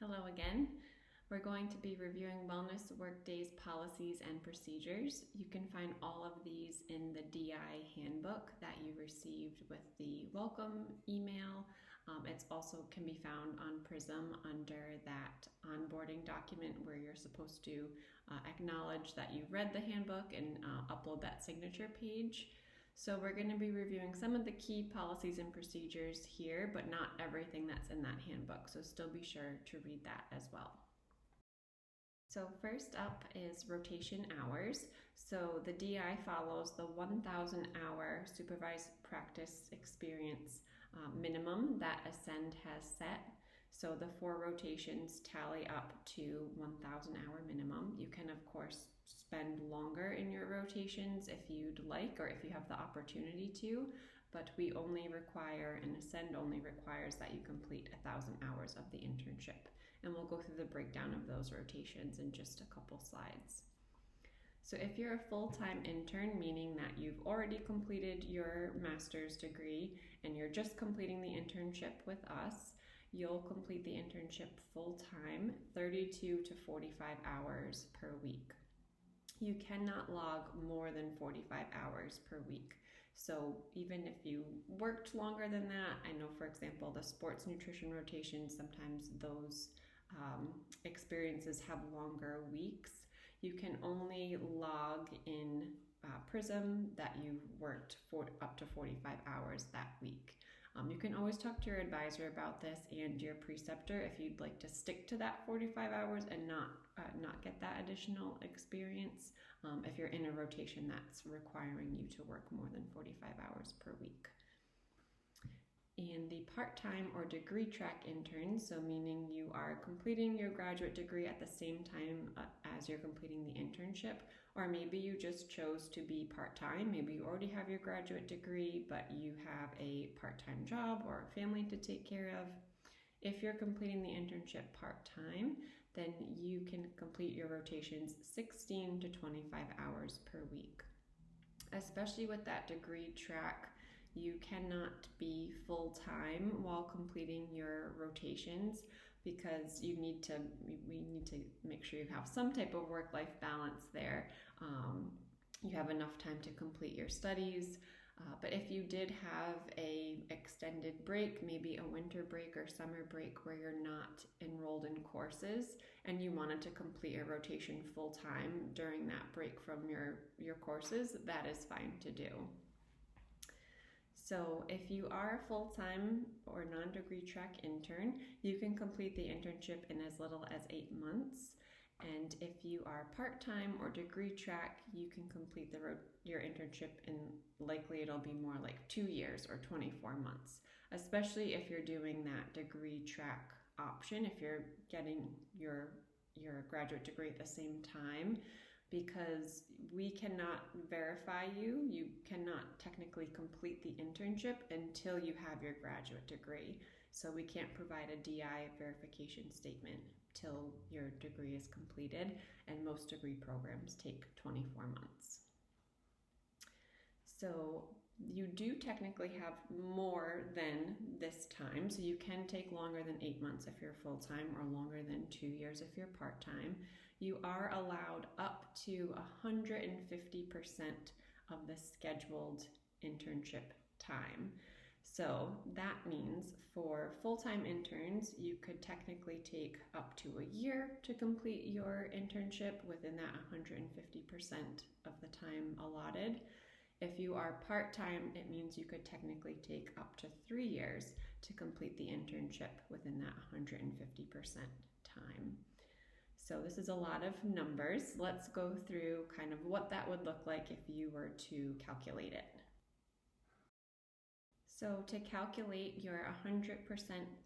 Hello again. We're going to be reviewing Wellness Workdays policies and procedures. You can find all of these in the DI handbook that you received with the welcome email. It also can be found on Prism under that onboarding document where you're supposed to acknowledge that you read the handbook and upload that signature page. So we're going to be reviewing some of the key policies and procedures here, but not everything that's in that handbook. So still be sure to read that as well. So first up is rotation hours. So the DI follows the 1,000 hour supervised practice experience minimum that Ascend has set. So the 4 rotations tally up to 1,000 hour minimum. You can of course spend longer in your rotations if you'd like, or if you have the opportunity to, but we only require, and Ascend only requires, that you complete 1,000 hours of the internship. And we'll go through the breakdown of those rotations in just a couple slides. So if you're a full-time intern, meaning that you've already completed your master's degree and you're just completing the internship with us, you'll complete the internship full-time, 32 to 45 hours per week. You cannot log more than 45 hours per week. So even if you worked longer than that, I know, for example, the sports nutrition rotations, sometimes those experiences have longer weeks. You can only log in Prism that you've worked for up to 45 hours that week. You can always talk to your advisor about this and your preceptor if you'd like to stick to that 45 hours and not get that additional experience if you're in a rotation that's requiring you to work more than 45 hours per week. And the part-time or degree track interns, so meaning you are completing your graduate degree at the same time as you're completing the internship, or maybe you just chose to be part-time. Maybe you already have your graduate degree, but you have a part-time job or a family to take care of. If you're completing the internship part-time, then you can complete your rotations 16 to 25 hours per week. Especially with that degree track, you cannot be full-time while completing your rotations because we need to make sure you have some type of work-life balance there. You have enough time to complete your studies. But if you did have a extended break, maybe a winter break or summer break where you're not enrolled in courses and you wanted to complete your rotation full-time during that break from your courses, that is fine to do. So if you are a full-time or non-degree track intern, you can complete the internship in as little as 8 months. And if you are part-time or degree track, you can complete your internship in, likely it'll be more like 2 years or 24 months, especially if you're doing that degree track option, if you're getting your graduate degree at the same time, because we cannot verify you. You cannot technically complete the internship until you have your graduate degree. So we can't provide a DI verification statement till your degree is completed, and most degree programs take 24 months. So you do technically have more than this time, so you can take longer than 8 months if you're full-time or longer than 2 years if you're part-time. You are allowed up to 150% of the scheduled internship time. So that means for full-time interns, you could technically take up to a year to complete your internship within that 150% of the time allotted. If you are part-time, it means you could technically take up to 3 years to complete the internship within that 150% time. So this is a lot of numbers. Let's go through kind of what that would look like if you were to calculate it. So to calculate your 100%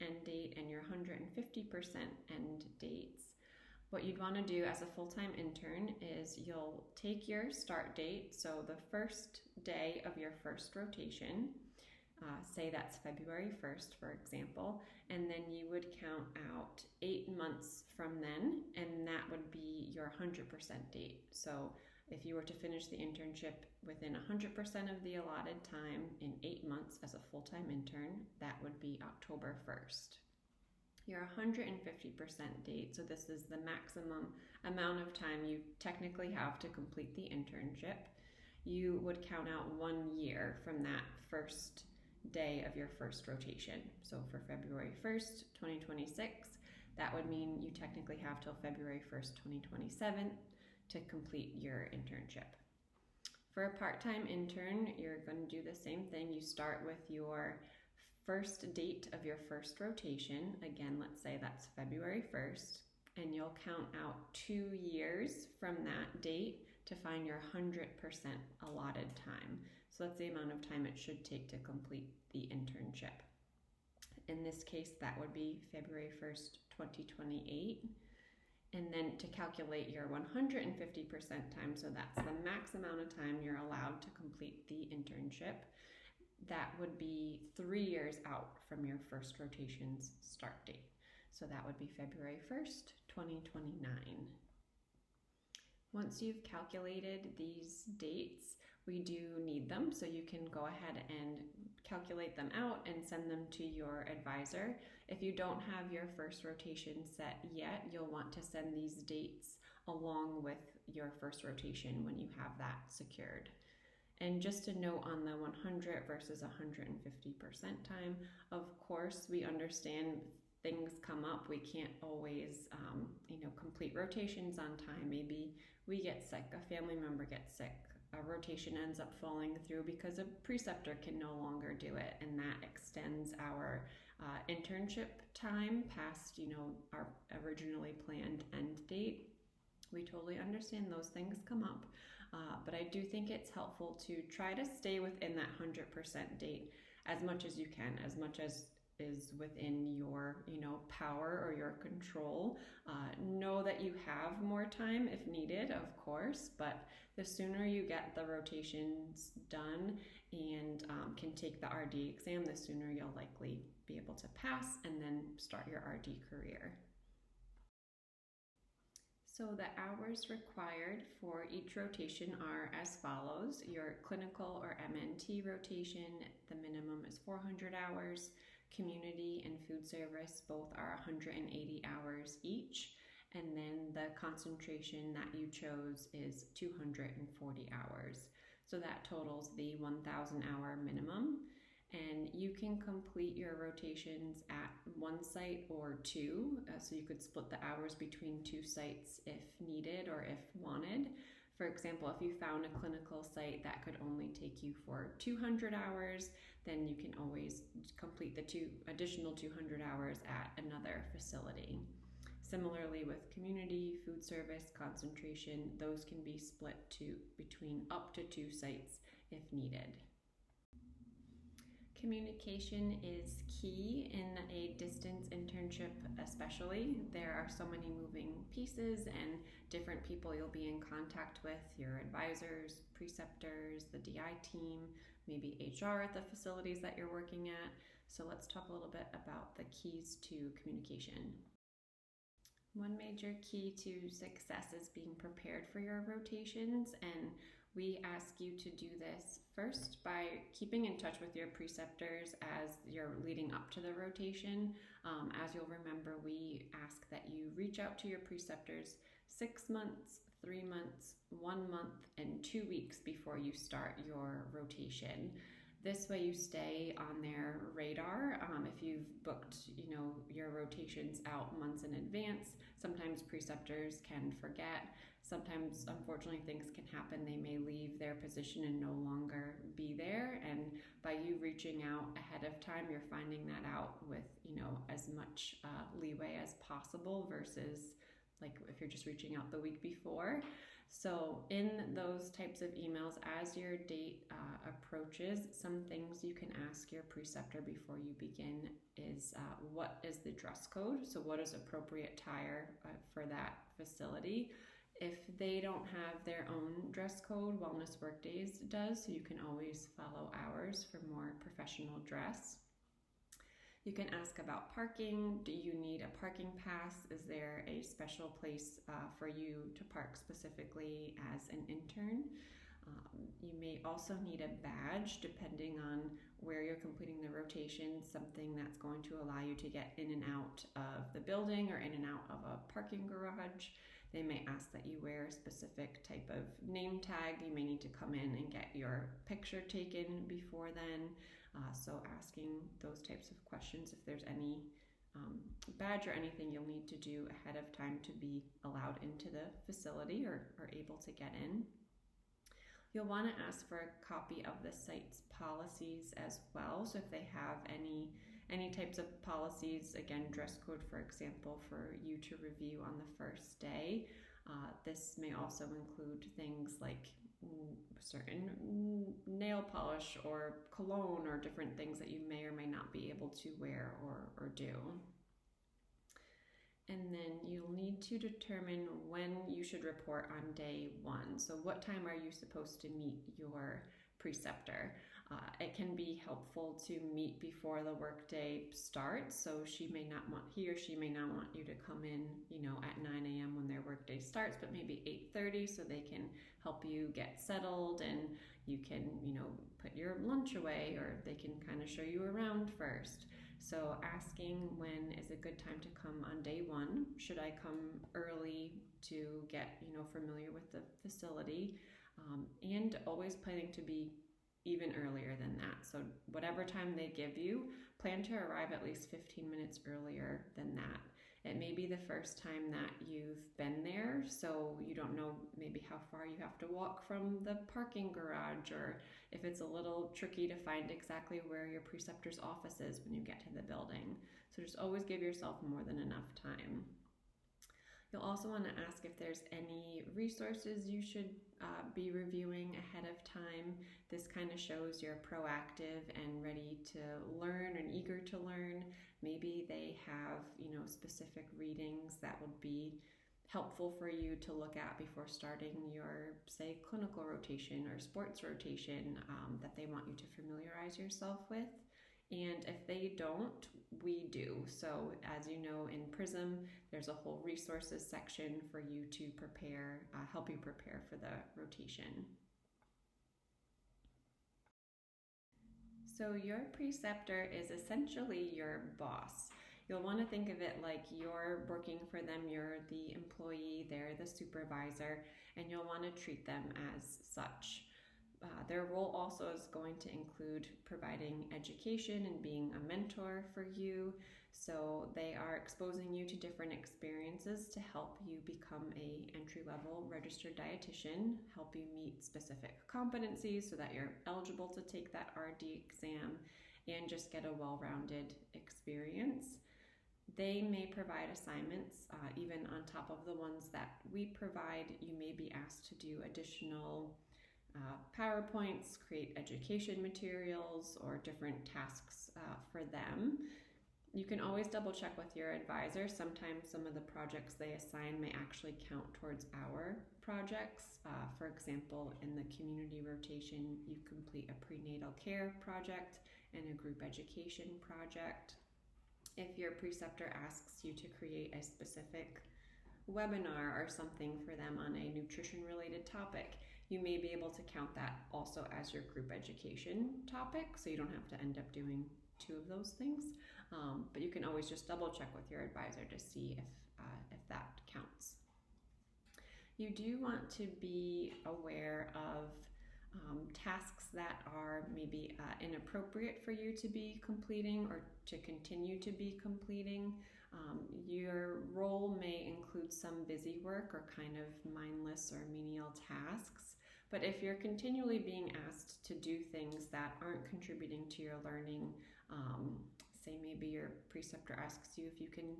end date and your 150% end dates, what you'd want to do as a full-time intern is you'll take your start date, so the first day of your first rotation, say that's February 1st, for example, and then you would count out 8 months from then, and that would be your 100% date. So if you were to finish the internship within 100% of the allotted time in 8 months as a full-time intern, that would be October 1st. Your 150% date, so this is the maximum amount of time you technically have to complete the internship. You would count out 1 year from that first day of your first rotation. So for February 1st, 2026, that would mean you technically have till February 1st, 2027 to complete your internship. For a part-time intern, you're going to do the same thing. You start with your first date of your first rotation. Again, let's say that's February 1st, and you'll count out 2 years from that date to find your 100% allotted time. So that's the amount of time it should take to complete the internship. In this case, that would be February 1st, 2028. And then to calculate your 150% time, so that's the max amount of time you're allowed to complete the internship, that would be 3 years out from your first rotation's start date. So that would be February 1st, 2029. Once you've calculated these dates, we do need them, so you can go ahead and calculate them out and send them to your advisor. If you don't have your first rotation set yet, you'll want to send these dates along with your first rotation when you have that secured. And just to note on the 100 versus 150% time, of course, we understand things come up. We can't always, complete rotations on time. Maybe we get sick, a family member gets sick, a rotation ends up falling through because a preceptor can no longer do it, and that extends our internship time past, our originally planned end date. We totally understand those things come up, but I do think it's helpful to try to stay within that 100% date as much as you can, as much as is within your, power or your control. Know that you have more time if needed, of course, but the sooner you get the rotations done and can take the RD exam, the sooner you'll likely be able to pass and then start your RD career. So the hours required for each rotation are as follows. Your clinical or MNT rotation, the minimum is 400 hours. Community and food service both are 180 hours each. And then the concentration that you chose is 240 hours. So that totals the 1,000 hour minimum. And you can complete your rotations at one site or two. So you could split the hours between 2 sites if needed or if wanted. For example, if you found a clinical site that could only take you for 200 hours, then you can always complete the additional 200 hours at another facility. Similarly with community, food service, concentration, those can be split between up to 2 sites if needed. Communication is key in a distance internship especially. There are so many moving pieces and different people you'll be in contact with, your advisors, preceptors, the DI team, maybe HR at the facilities that you're working at. So let's talk a little bit about the keys to communication. One major key to success is being prepared for your rotations, and we ask you to do this first by keeping in touch with your preceptors as you're leading up to the rotation. As you'll remember, we ask that you reach out to your preceptors 6 months, 3 months, 1 month, and 2 weeks before you start your rotation. This way you stay on their radar. If you've booked, your rotations out months in advance, sometimes preceptors can forget. Sometimes, unfortunately, things can happen. They may leave their position and no longer be there. And by you reaching out ahead of time, you're finding that out with, as much leeway as possible versus like if you're just reaching out the week before. So in those types of emails, as your date approaches, some things you can ask your preceptor before you begin is what is the dress code? So what is appropriate attire for that facility? If they don't have their own dress code, Wellness Workdays does, so you can always follow ours for more professional dress. You can ask about parking. Do you need a parking pass? Is there a special place for you to park specifically as an intern? You may also need a badge depending on where you're completing the rotation, something that's going to allow you to get in and out of the building or in and out of a parking garage. They may ask that you wear a specific type of name tag. You may need to come in and get your picture taken before then. So asking those types of questions, if there's any badge or anything you'll need to do ahead of time to be allowed into the facility or able to get in. You'll want to ask for a copy of the site's policies as well. So if they have any types of policies, again, dress code, for example, for you to review on the first day. This may also include things like certain nail polish or cologne or different things that you may or may not be able to wear or do. And then you'll need to determine when you should report on day one. So what time are you supposed to meet your preceptor? It can be helpful to meet before the workday starts. So he or she may not want you to come in, at 9 a.m. when their workday starts, but maybe 8:30 so they can help you get settled and you can, put your lunch away, or they can kind of show you around first. So asking when is a good time to come on day one. Should I come early to get, familiar with the facility? And always planning to be even earlier than that. So whatever time they give you, plan to arrive at least 15 minutes earlier than that. It may be the first time that you've been there, so you don't know maybe how far you have to walk from the parking garage, or if it's a little tricky to find exactly where your preceptor's office is when you get to the building. So just always give yourself more than enough time. You'll also want to ask if there's any resources you should be reviewing ahead of time. This kind of shows you're proactive and ready to learn and eager to learn. Maybe they have, specific readings that would be helpful for you to look at before starting your, say, clinical rotation or sports rotation that they want you to familiarize yourself with. And if they don't, we do. So as you know, in PRISM, there's a whole resources section for you to prepare, help you prepare for the rotation. So your preceptor is essentially your boss. You'll want to think of it like you're working for them, you're the employee, they're the supervisor, and you'll want to treat them as such. Their role also is going to include providing education and being a mentor for you. So they are exposing you to different experiences to help you become an entry-level registered dietitian, help you meet specific competencies so that you're eligible to take that RD exam and just get a well-rounded experience. They may provide assignments, even on top of the ones that we provide. You may be asked to do additional PowerPoints, create education materials, or different tasks for them. You can always double check with your advisor. Sometimes some of the projects they assign may actually count towards our projects. For example, in the community rotation, you complete a prenatal care project and a group education project. If your preceptor asks you to create a specific webinar or something for them on a nutrition-related topic, you may be able to count that also as your group education topic, so you don't have to end up doing two of those things. But you can always just double check with your advisor to see if that counts. You do want to be aware of tasks that are maybe inappropriate for you to be completing or to continue to be completing. Your role may include some busy work or kind of mindless or menial tasks, but if you're continually being asked to do things that aren't contributing to your learning, say maybe your preceptor asks you if you can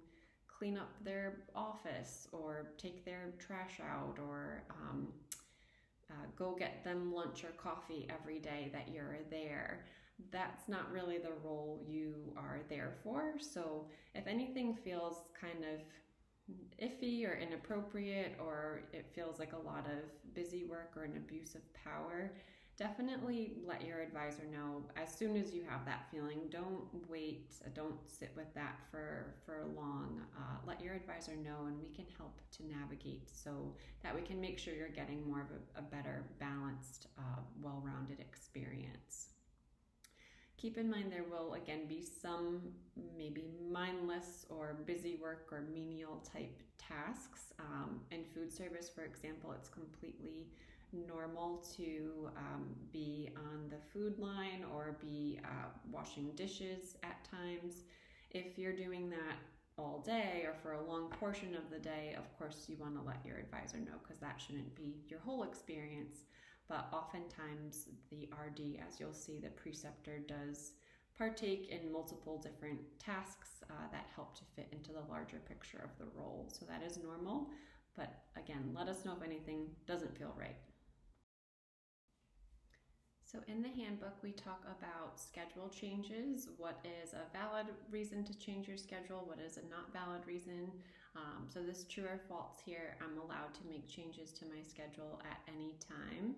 clean up their office or take their trash out or go get them lunch or coffee every day that you're there. That's not really the role you are there for. So if anything feels kind of iffy or inappropriate, or it feels like a lot of busy work or an abuse of power, definitely let your advisor know as soon as you have that feeling. Don't wait, don't sit with that for long. Let your advisor know, and we can help to navigate so that we can make sure you're getting more of a better, balanced, well-rounded experience. Keep in mind there will again be some maybe mindless or busy work or menial type tasks. In food service, for example, it's completely normal to be on the food line or be washing dishes at times. If you're doing that all day or for a long portion of the day, of course you want to let your advisor know, because that shouldn't be your whole experience. But oftentimes the RD, as you'll see, the preceptor does partake in multiple different tasks that help to fit into the larger picture of the role. So that is normal, but again, let us know if anything doesn't feel right. So in the handbook, we talk about schedule changes. What is a valid reason to change your schedule? What is a not valid reason? So this true or false here, I'm allowed to make changes to my schedule at any time.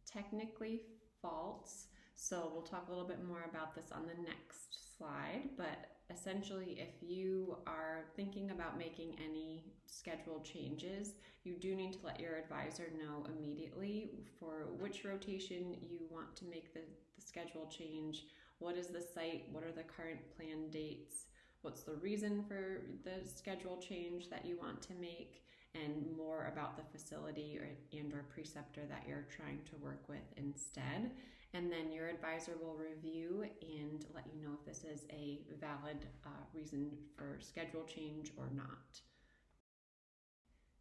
Technically false. So we'll talk a little bit more about this on the next slide, but essentially if you are thinking about making any schedule changes, you do need to let your advisor know immediately for which rotation you want to make the schedule change. What is the site? What are the current planned dates? What's the reason for the schedule change that you want to make? And more about the facility or preceptor that you're trying to work with instead. And then your advisor will review and let you know if this is a valid reason for schedule change or not.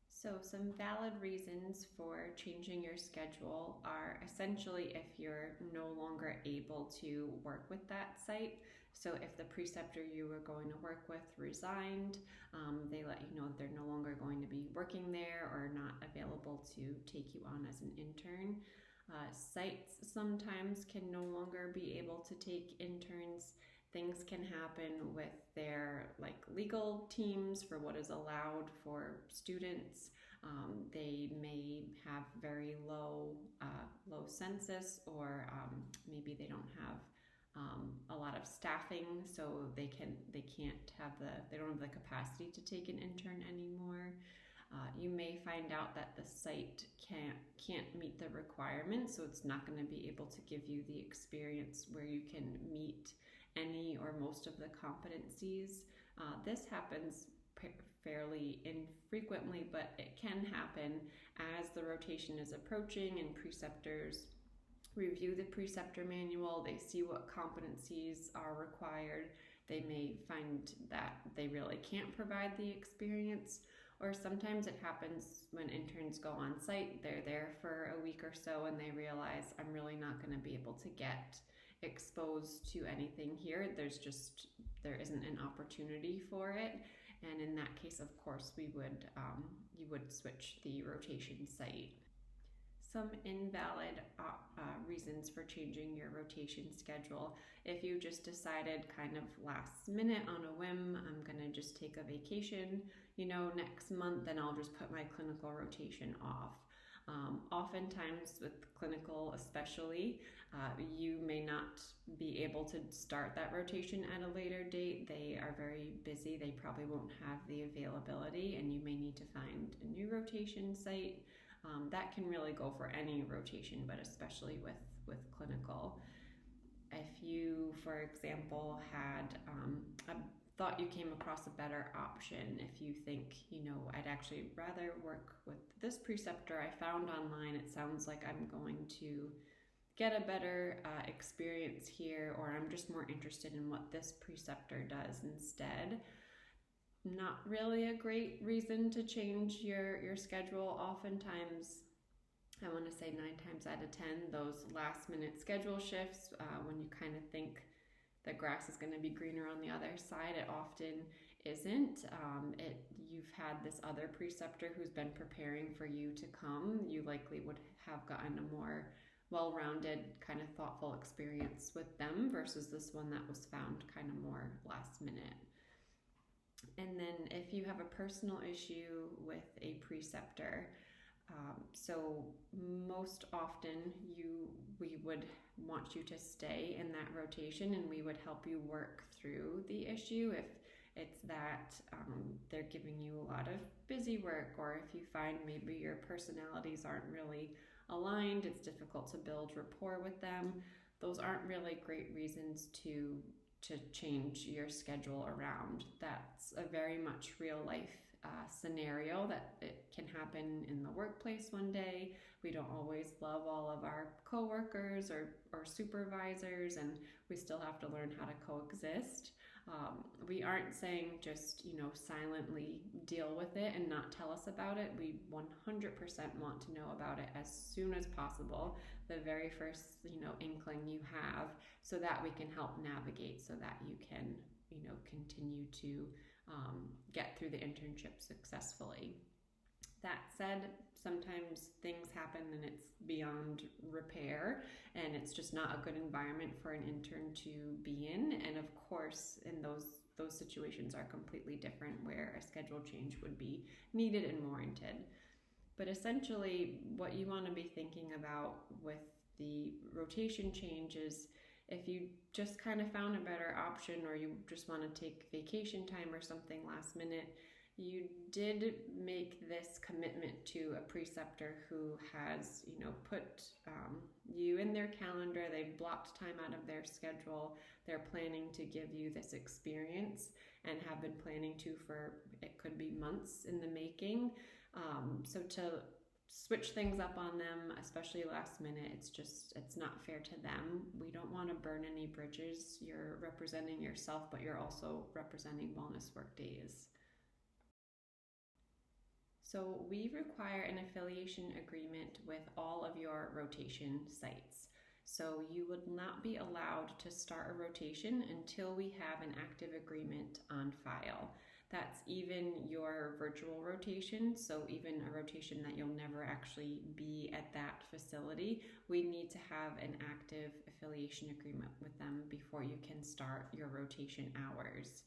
So some valid reasons for changing your schedule are essentially if you're no longer able to work with that site. So if the preceptor you were going to work with resigned, they let you know that they're no longer going to be working there or not available to take you on as an intern. Sites sometimes can no longer be able to take interns. Things can happen with their legal teams for what is allowed for students. They may have very low census, or maybe they don't have a lot of staffing, so they don't have the capacity to take an intern anymore. You may find out that the site can't meet the requirements, so it's not going to be able to give you the experience where you can meet any or most of the competencies. This happens fairly infrequently, but it can happen as the rotation is approaching and preceptors review the preceptor manual. They see what competencies are required. They may find that they really can't provide the experience, or sometimes it happens when interns go on site. They're there for a week or so and they realize, I'm really not going to be able to get exposed to anything here. There isn't an opportunity for it. And in that case, of course, you would switch the rotation site. Some invalid reasons for changing your rotation schedule. If you just decided kind of last minute on a whim, I'm going to just take a vacation, next month, then I'll just put my clinical rotation off. Oftentimes with clinical especially, you may not be able to start that rotation at a later date. They are very busy. They probably won't have the availability, and you may need to find a new rotation site. That can really go for any rotation, but especially with clinical. If you, for example, had thought you came across a better option, if you think, I'd actually rather work with this preceptor I found online, it sounds like I'm going to get a better experience here, or I'm just more interested in what this preceptor does instead. Not really a great reason to change your schedule. Oftentimes, I want to say 9 times out of 10, those last minute schedule shifts, when you kind of think the grass is going to be greener on the other side, it often isn't. You've had this other preceptor who's been preparing for you to come. You likely would have gotten a more well-rounded, kind of thoughtful experience with them versus this one that was found kind of more last minute. And then if you have a personal issue with a preceptor, So most often we would want you to stay in that rotation, and we would help you work through the issue if it's that they're giving you a lot of busy work, or if you find maybe your personalities aren't really aligned, it's difficult to build rapport with them. Those aren't really great reasons to change your schedule around. That's a very much real life scenario that it can happen in the workplace one day. We don't always love all of our coworkers or supervisors, and we still have to learn how to coexist. We aren't saying just, silently deal with it and not tell us about it. We 100% want to know about it as soon as possible, the very first, inkling you have, so that we can help navigate, so that you can, continue to get through the internship successfully. That said, sometimes things happen and it's beyond repair, and it's just not a good environment for an intern to be in. And of course, in those situations are completely different, where a schedule change would be needed and warranted. But essentially, what you want to be thinking about with the rotation change is, if you just kind of found a better option, or you just want to take vacation time or something last minute, you did make this commitment to a preceptor who has, put you in their calendar. They've blocked time out of their schedule. They're planning to give you this experience, and have been planning to for, it could be months in the making. So to switch things up on them, especially last minute, it's not fair to them. We don't want to burn any bridges. You're representing yourself, but you're also representing Wellness Workdays. So we require an affiliation agreement with all of your rotation sites. So you would not be allowed to start a rotation until we have an active agreement on file. That's even your virtual rotation, so even a rotation that you'll never actually be at that facility, we need to have an active affiliation agreement with them before you can start your rotation hours.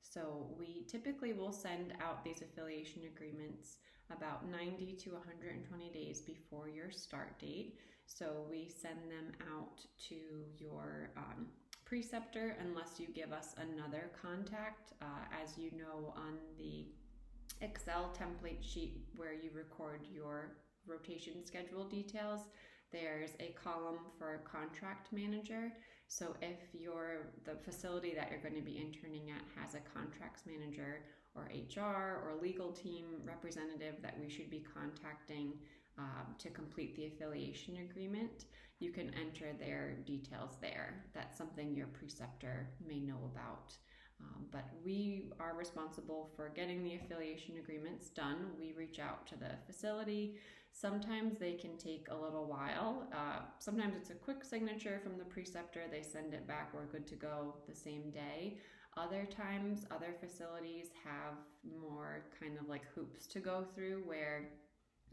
So we typically will send out these affiliation agreements about 90 to 120 days before your start date. So we send them out to your preceptor, unless you give us another contact. As you know, on the Excel template sheet where you record your rotation schedule details, there's a column for a contract manager. So if the facility that you're going to be interning at has a contracts manager or HR or legal team representative that we should be contacting to complete the affiliation agreement, you can enter their details there. That's something your preceptor may know about. But we are responsible for getting the affiliation agreements done. We reach out to the facility. Sometimes they can take a little while. Sometimes it's a quick signature from the preceptor. They send it back. We're good to go the same day. Other times, other facilities have more kind of like hoops to go through, where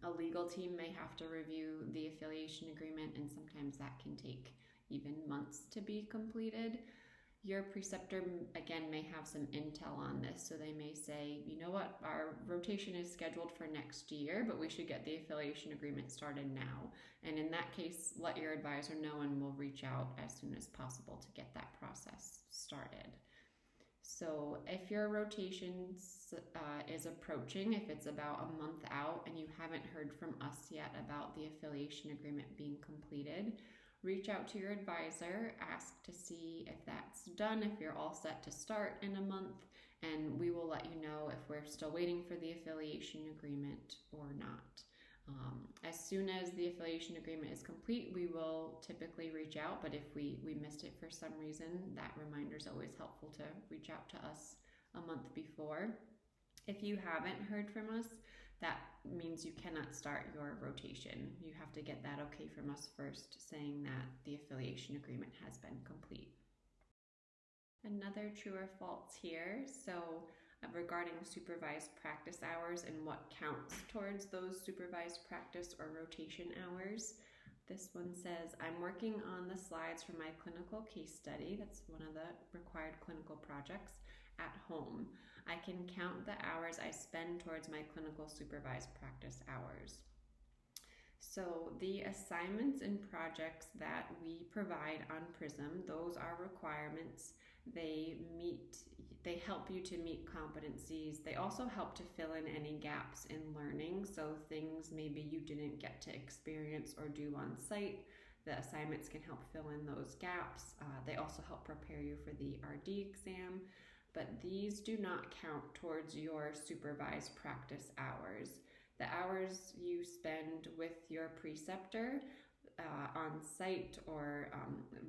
a legal team may have to review the affiliation agreement, and sometimes that can take even months to be completed. Your preceptor, again, may have some intel on this, so they may say, you know what, our rotation is scheduled for next year, but we should get the affiliation agreement started now. And in that case, let your advisor know, and we'll reach out as soon as possible to get that process started. So if your rotation is approaching, if it's about a month out and you haven't heard from us yet about the affiliation agreement being completed, reach out to your advisor, ask to see if that's done, if you're all set to start in a month, and we will let you know if we're still waiting for the affiliation agreement or not. As soon as the affiliation agreement is complete, we will typically reach out, but if we missed it for some reason, that reminder is always helpful to reach out to us a month before. If you haven't heard from us, that means you cannot start your rotation. You have to get that okay from us first, saying that the affiliation agreement has been complete. Another true or false here. So regarding supervised practice hours and what counts towards those supervised practice or rotation hours. This one says, I'm working on the slides for my clinical case study, that's one of the required clinical projects, at home. I can count the hours I spend towards my clinical supervised practice hours. So the assignments and projects that we provide on PRISM, those are requirements. They help you to meet competencies. They also help to fill in any gaps in learning. So things maybe you didn't get to experience or do on site, the assignments can help fill in those gaps. They also help prepare you for the RD exam, but these do not count towards your supervised practice hours. The hours you spend with your preceptor on site or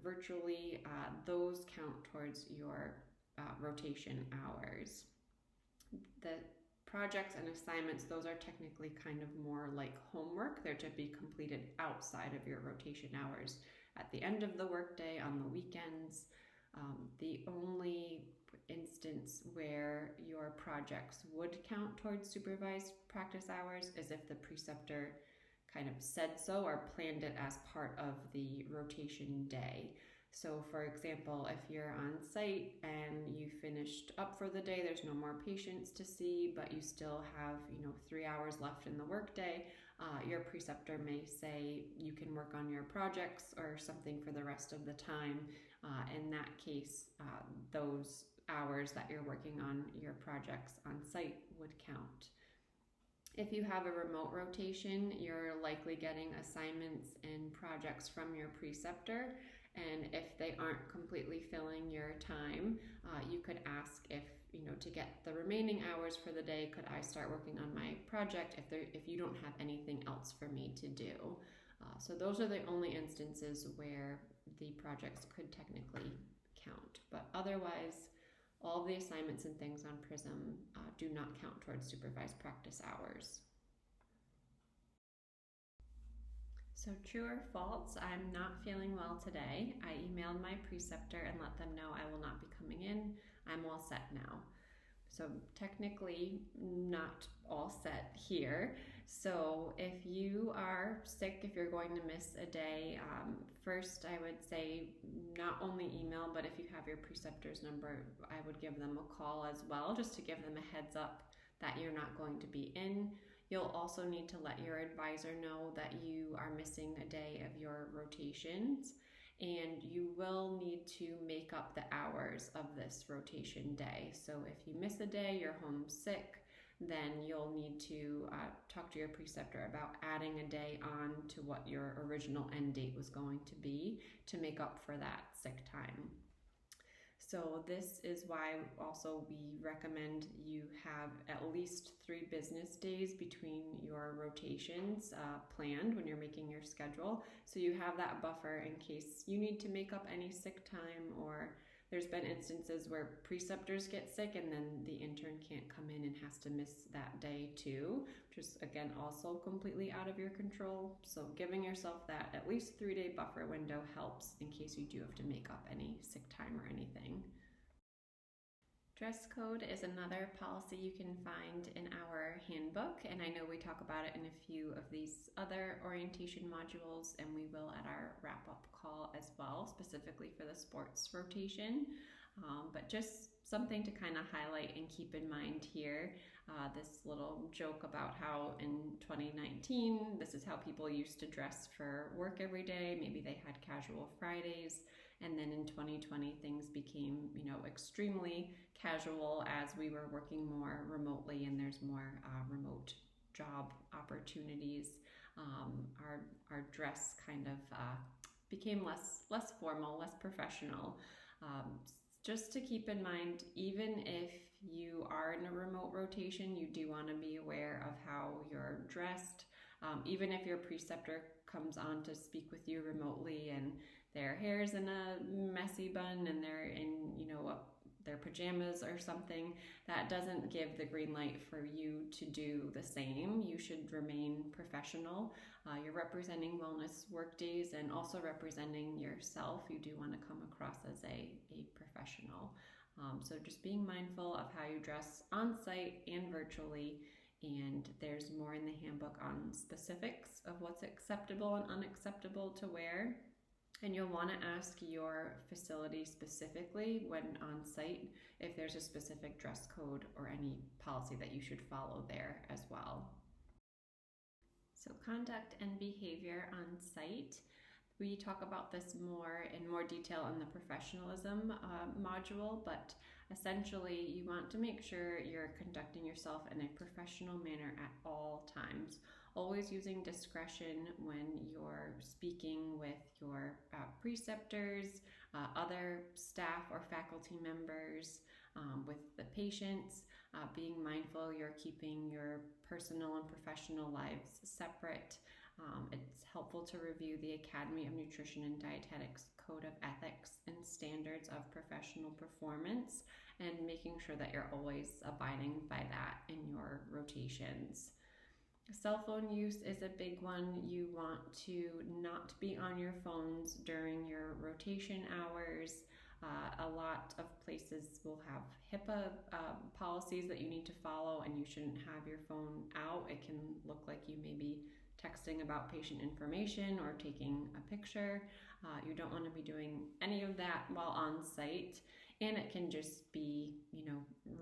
virtually, those count towards your rotation hours. The projects and assignments, those are technically kind of more like homework. They're to be completed outside of your rotation hours at the end of the workday, on the weekends. The only instance where your projects would count towards supervised practice hours is if the preceptor kind of said so or planned it as part of the rotation day. So for example, if you're on site and you finished up for the day, there's no more patients to see, but you still have 3 hours left in the workday, your preceptor may say you can work on your projects or something for the rest of the time. In that case, those hours that you're working on your projects on site would count. If you have a remote rotation, you're likely getting assignments and projects from your preceptor, and if they aren't completely filling your time, you could ask if, to get the remaining hours for the day, could I start working on my project if you don't have anything else for me to do. So those are the only instances where the projects could technically count, but otherwise, all the assignments and things on PRISM do not count towards supervised practice hours. So true or false, I'm not feeling well today. I emailed my preceptor and let them know I will not be coming in. I'm all set now. So technically not all set here. So if you are sick, if you're going to miss a day, first I would say not only email, but if you have your preceptor's number, I would give them a call as well, just to give them a heads up that you're not going to be in. You'll also need to let your advisor know that you are missing a day of your rotations, and you will need to make up the hours of this rotation day. So if you miss a day, you're home sick, then you'll need to talk to your preceptor about adding a day on to what your original end date was going to be to make up for that sick time. So this is why also we recommend you have at least 3 business days between your rotations planned when you're making your schedule. So you have that buffer in case you need to make up any sick time, or there's been instances where preceptors get sick and then the intern can't come in and has to miss that day too, which is again also completely out of your control. So giving yourself that at least 3-day buffer window helps in case you do have to make up any sick time or anything. Dress code is another policy you can find in our handbook, and I know we talk about it in a few of these other orientation modules, and we will at our wrap-up call as well, specifically for the sports rotation. But just something to kind of highlight and keep in mind here, this little joke about how in 2019, this is how people used to dress for work every day. Maybe they had casual Fridays. And then in 2020, things became, extremely casual as we were working more remotely and there's more remote job opportunities. Our dress kind of became less formal, less professional. Just to keep in mind, even if you are in a remote rotation, you do want to be aware of how you're dressed. Even if your preceptor comes on to speak with you remotely and their hair's in a messy bun and they're in, their pajamas or something, that doesn't give the green light for you to do the same. You should remain professional. You're representing wellness work days and also representing yourself. You do want to come across as a professional. So just being mindful of how you dress on site and virtually. And there's more in the handbook on specifics of what's acceptable and unacceptable to wear. And you'll want to ask your facility specifically when on site if there's a specific dress code or any policy that you should follow there as well. So conduct and behavior on site. We talk about this in more detail in the professionalism module, but essentially you want to make sure you're conducting yourself in a professional manner at all times, always using discretion when you're speaking with your preceptors, other staff or faculty members, with the patients, being mindful you're keeping your personal and professional lives separate. It's helpful to review the Academy of Nutrition and Dietetics Code of Ethics and Standards of Professional Performance, and making sure that you're always abiding by that in your rotations. Cell phone use is a big one. You want to not be on your phones during your rotation hours. A lot of places will have HIPAA policies that you need to follow, and you shouldn't have your phone out. It can look like you may be texting about patient information or taking a picture. You don't want to be doing any of that while on site, and it can just be,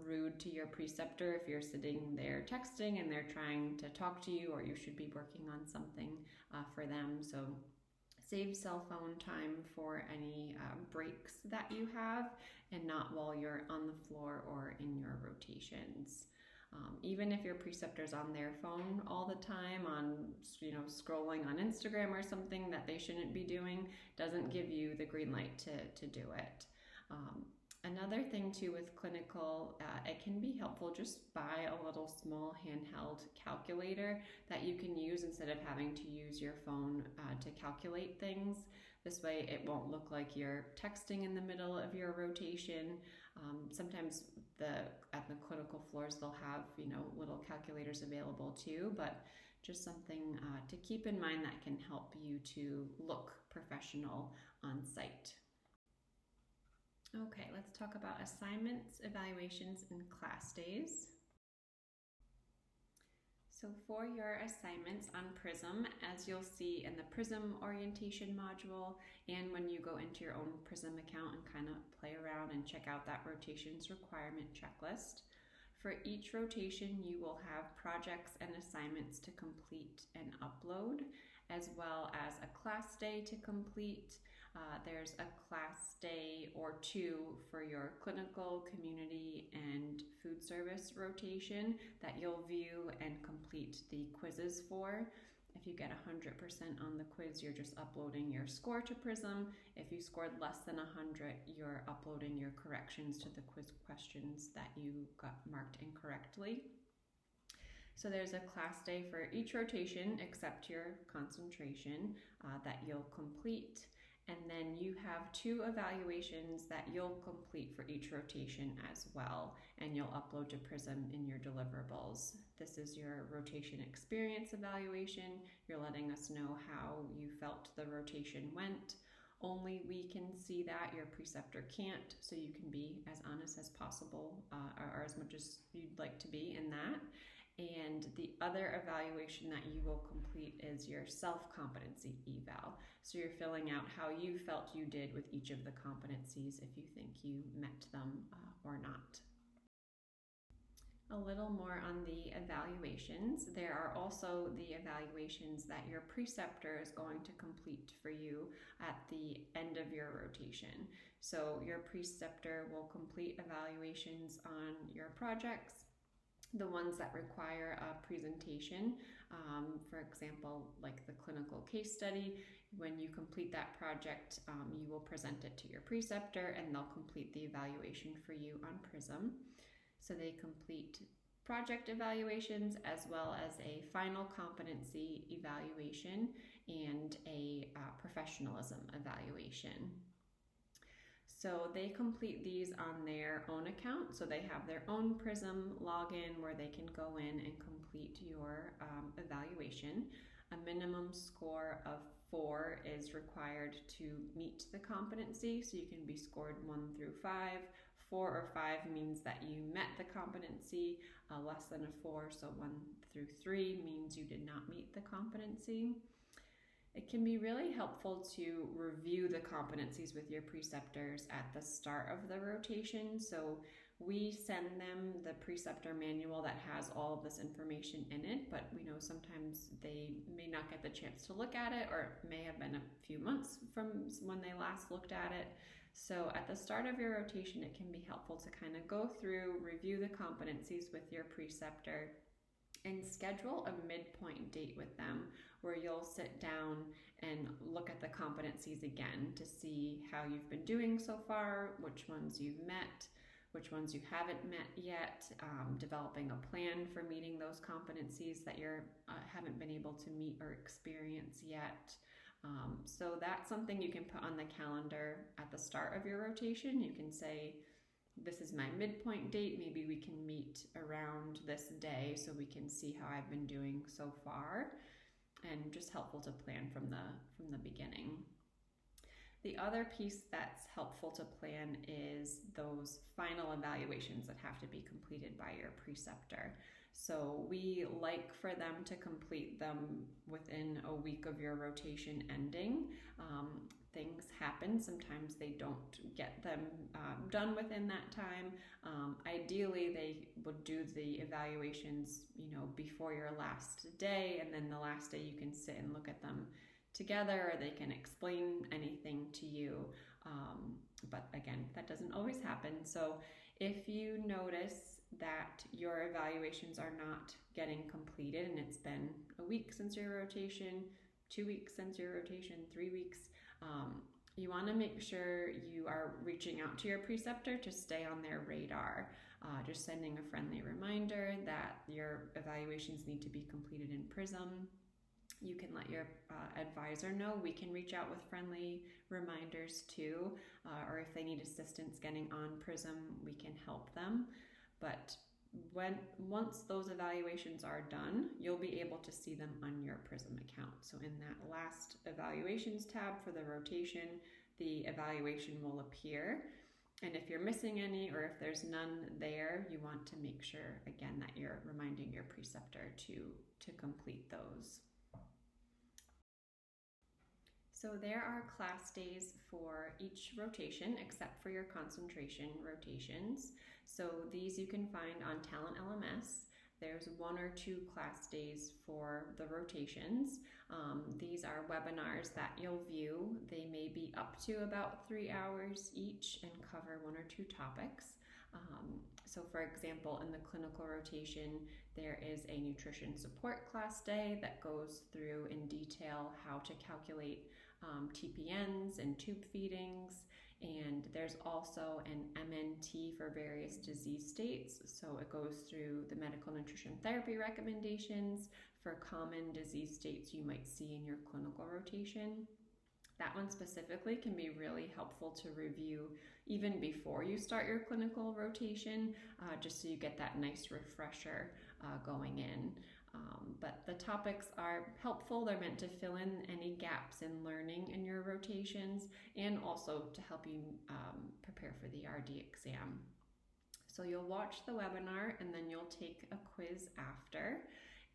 rude to your preceptor if you're sitting there texting and they're trying to talk to you, or you should be working on something for them. So save cell phone time for any breaks that you have, and not while you're on the floor or in your rotations. Even if your preceptor's on their phone all the time, on scrolling on Instagram or something that they shouldn't be doing, doesn't give you the green light to do it. Another thing too with clinical, it can be helpful just buy a little small handheld calculator that you can use instead of having to use your phone to calculate things. This way it won't look like you're texting in the middle of your rotation. Sometimes at the clinical floors they'll have little calculators available too, but just something to keep in mind that can help you to look professional on site. Okay, let's talk about assignments, evaluations, and class days. So for your assignments on PRISM, as you'll see in the PRISM orientation module, and when you go into your own PRISM account and kind of play around and check out that rotations requirement checklist, for each rotation you will have projects and assignments to complete and upload, as well as a class day to complete. There's a class day or two for your clinical, community, and food service rotation that you'll view and complete the quizzes for. If you get 100% on the quiz, you're just uploading your score to PRISM. If you scored less than 100, you're uploading your corrections to the quiz questions that you got marked incorrectly. So there's a class day for each rotation except your concentration that you'll complete. And then you have 2 evaluations that you'll complete for each rotation as well, and you'll upload to PRISM in your deliverables. This is your rotation experience evaluation. You're letting us know how you felt the rotation went. Only we can see that, your preceptor can't, so you can be as honest as possible, or as much as you'd like to be in that. And the other evaluation that you will complete is your self-competency eval. So you're filling out how you felt you did with each of the competencies, if you think you met them or not. A little more on the evaluations. There are also the evaluations that your preceptor is going to complete for you at the end of your rotation. So your preceptor will complete evaluations on your projects, the ones that require a presentation, for example, like the clinical case study. When you complete that project, you will present it to your preceptor and they'll complete the evaluation for you on PRISM. So they complete project evaluations as well as a final competency evaluation and a professionalism evaluation. So they complete these on their own account. So they have their own PRISM login where they can go in and complete your evaluation. A minimum score of 4 is required to meet the competency. So you can be scored 1 through 5. 4 or 5 means that you met the competency. Less than a 4, so 1 through 3 means you did not meet the competency. It can be really helpful to review the competencies with your preceptors at the start of the rotation. So We send them the preceptor manual that has all of this information in it, but we know sometimes they may not get the chance to look at it, or it may have been a few months from when they last looked at it. So at the start of your rotation, it can be helpful to kind of go through, review the competencies with your preceptor, and schedule a midpoint date with them where you'll sit down and look at the competencies again to see how you've been doing so far, which ones you've met, which ones you haven't met yet, developing a plan for meeting those competencies that you haven't been able to meet or experience yet. So that's something you can put on the calendar at the start of your rotation. You can say, this is my midpoint date. Maybe we can meet around this day so we can see how I've been doing so far, and just helpful to plan from the beginning. The other piece that's helpful to plan is those final evaluations that have to be completed by your preceptor. So we like for them to complete them within a week of your rotation ending. Things happen. Sometimes they don't get them done within that time. Ideally, they would do the evaluations, before your last day, and then the last day you can sit and look at them together, or they can explain anything to you. But again, that doesn't always happen. So if you notice that your evaluations are not getting completed, and it's been a week since your rotation, 2 weeks since your rotation, 3 weeks, you want to make sure you are reaching out to your preceptor to stay on their radar, just sending a friendly reminder that your evaluations need to be completed in PRISM. You can let your advisor know. We can reach out with friendly reminders too, or if they need assistance getting on PRISM, we can help them. But once those evaluations are done, you'll be able to see them on your PRISM account. So in that last evaluations tab for the rotation, the evaluation will appear. And if you're missing any, or if there's none there, you want to make sure, again, that you're reminding your preceptor to complete those. So there are class days for each rotation except for your concentration rotations. So these you can find on Talent LMS. There's 1 or 2 class days for the rotations. These are webinars that you'll view. They may be up to about 3 hours each and cover 1 or 2 topics. So for example, in the clinical rotation, there is a nutrition support class day that goes through in detail how to calculate TPNs and tube feedings, and there's also an MNT for various disease states. So it goes through the medical nutrition therapy recommendations for common disease states you might see in your clinical rotation. That one specifically can be really helpful to review even before you start your clinical rotation, just so you get that nice refresher going in. But the topics are helpful. They're meant to fill in any gaps in learning in your rotations, and also to help you prepare for the RD exam. So you'll watch the webinar and then you'll take a quiz after.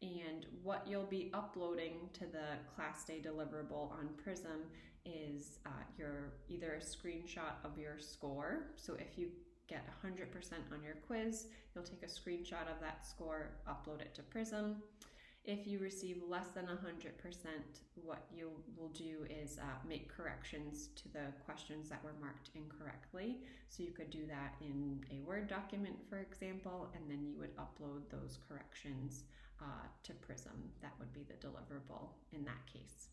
And what you'll be uploading to the class day deliverable on PRISM is either a screenshot of your score. So if you get 100% on your quiz, you'll take a screenshot of that score, upload it to PRISM. If you receive less than 100%, what you will do is make corrections to the questions that were marked incorrectly. So you could do that in a Word document, for example, and then you would upload those corrections to PRISM. That would be the deliverable in that case.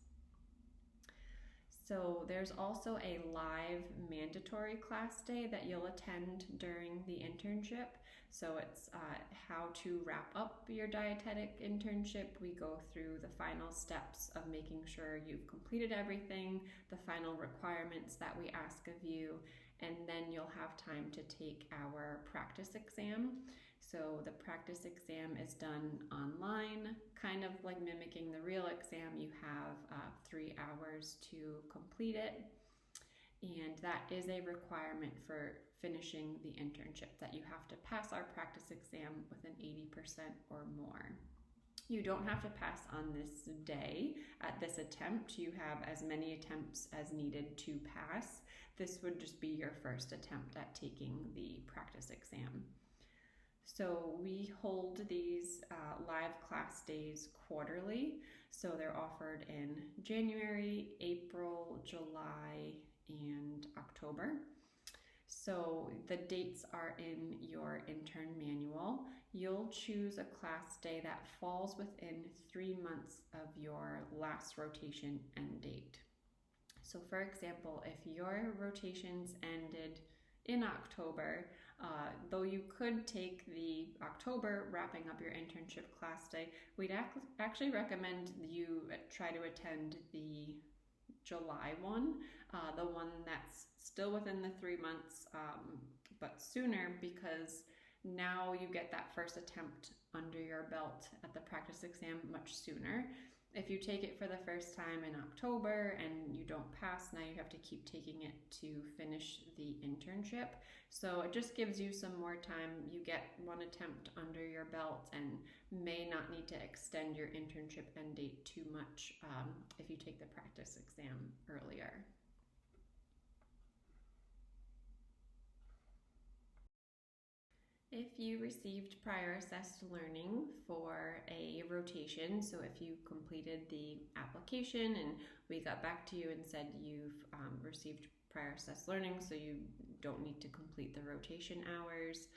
So there's also a live mandatory class day that you'll attend during the internship. So it's how to wrap up your dietetic internship. We go through the final steps of making sure you've completed everything, the final requirements that we ask of you, and then you'll have time to take our practice exam. So the practice exam is done online, kind of like mimicking the real exam. You have 3 hours to complete it, and that is a requirement for finishing the internship, that you have to pass our practice exam with an 80% or more. You don't have to pass on this day at this attempt. You have as many attempts as needed to pass. This would just be your first attempt at taking the practice exam. So we hold these live class days quarterly. So they're offered in January, April, July, and October. So the dates are in your intern manual. You'll choose a class day that falls within 3 months of your last rotation end date. So for example, if your rotations ended in October, though you could take the October wrapping up your internship class day, we'd actually recommend you try to attend the July one, the one that's still within the 3 months, but sooner, because now you get that first attempt under your belt at the practice exam much sooner. If you take it for the first time in October and you don't pass, now you have to keep taking it to finish the internship. So it just gives you some more time. You get one attempt under your belt and may not need to extend your internship end date too much if you take the practice exam earlier. If you received prior assessed learning for a rotation, so if you completed the application and we got back to you and said you've received prior assessed learning, so you don't need to complete the rotation hours,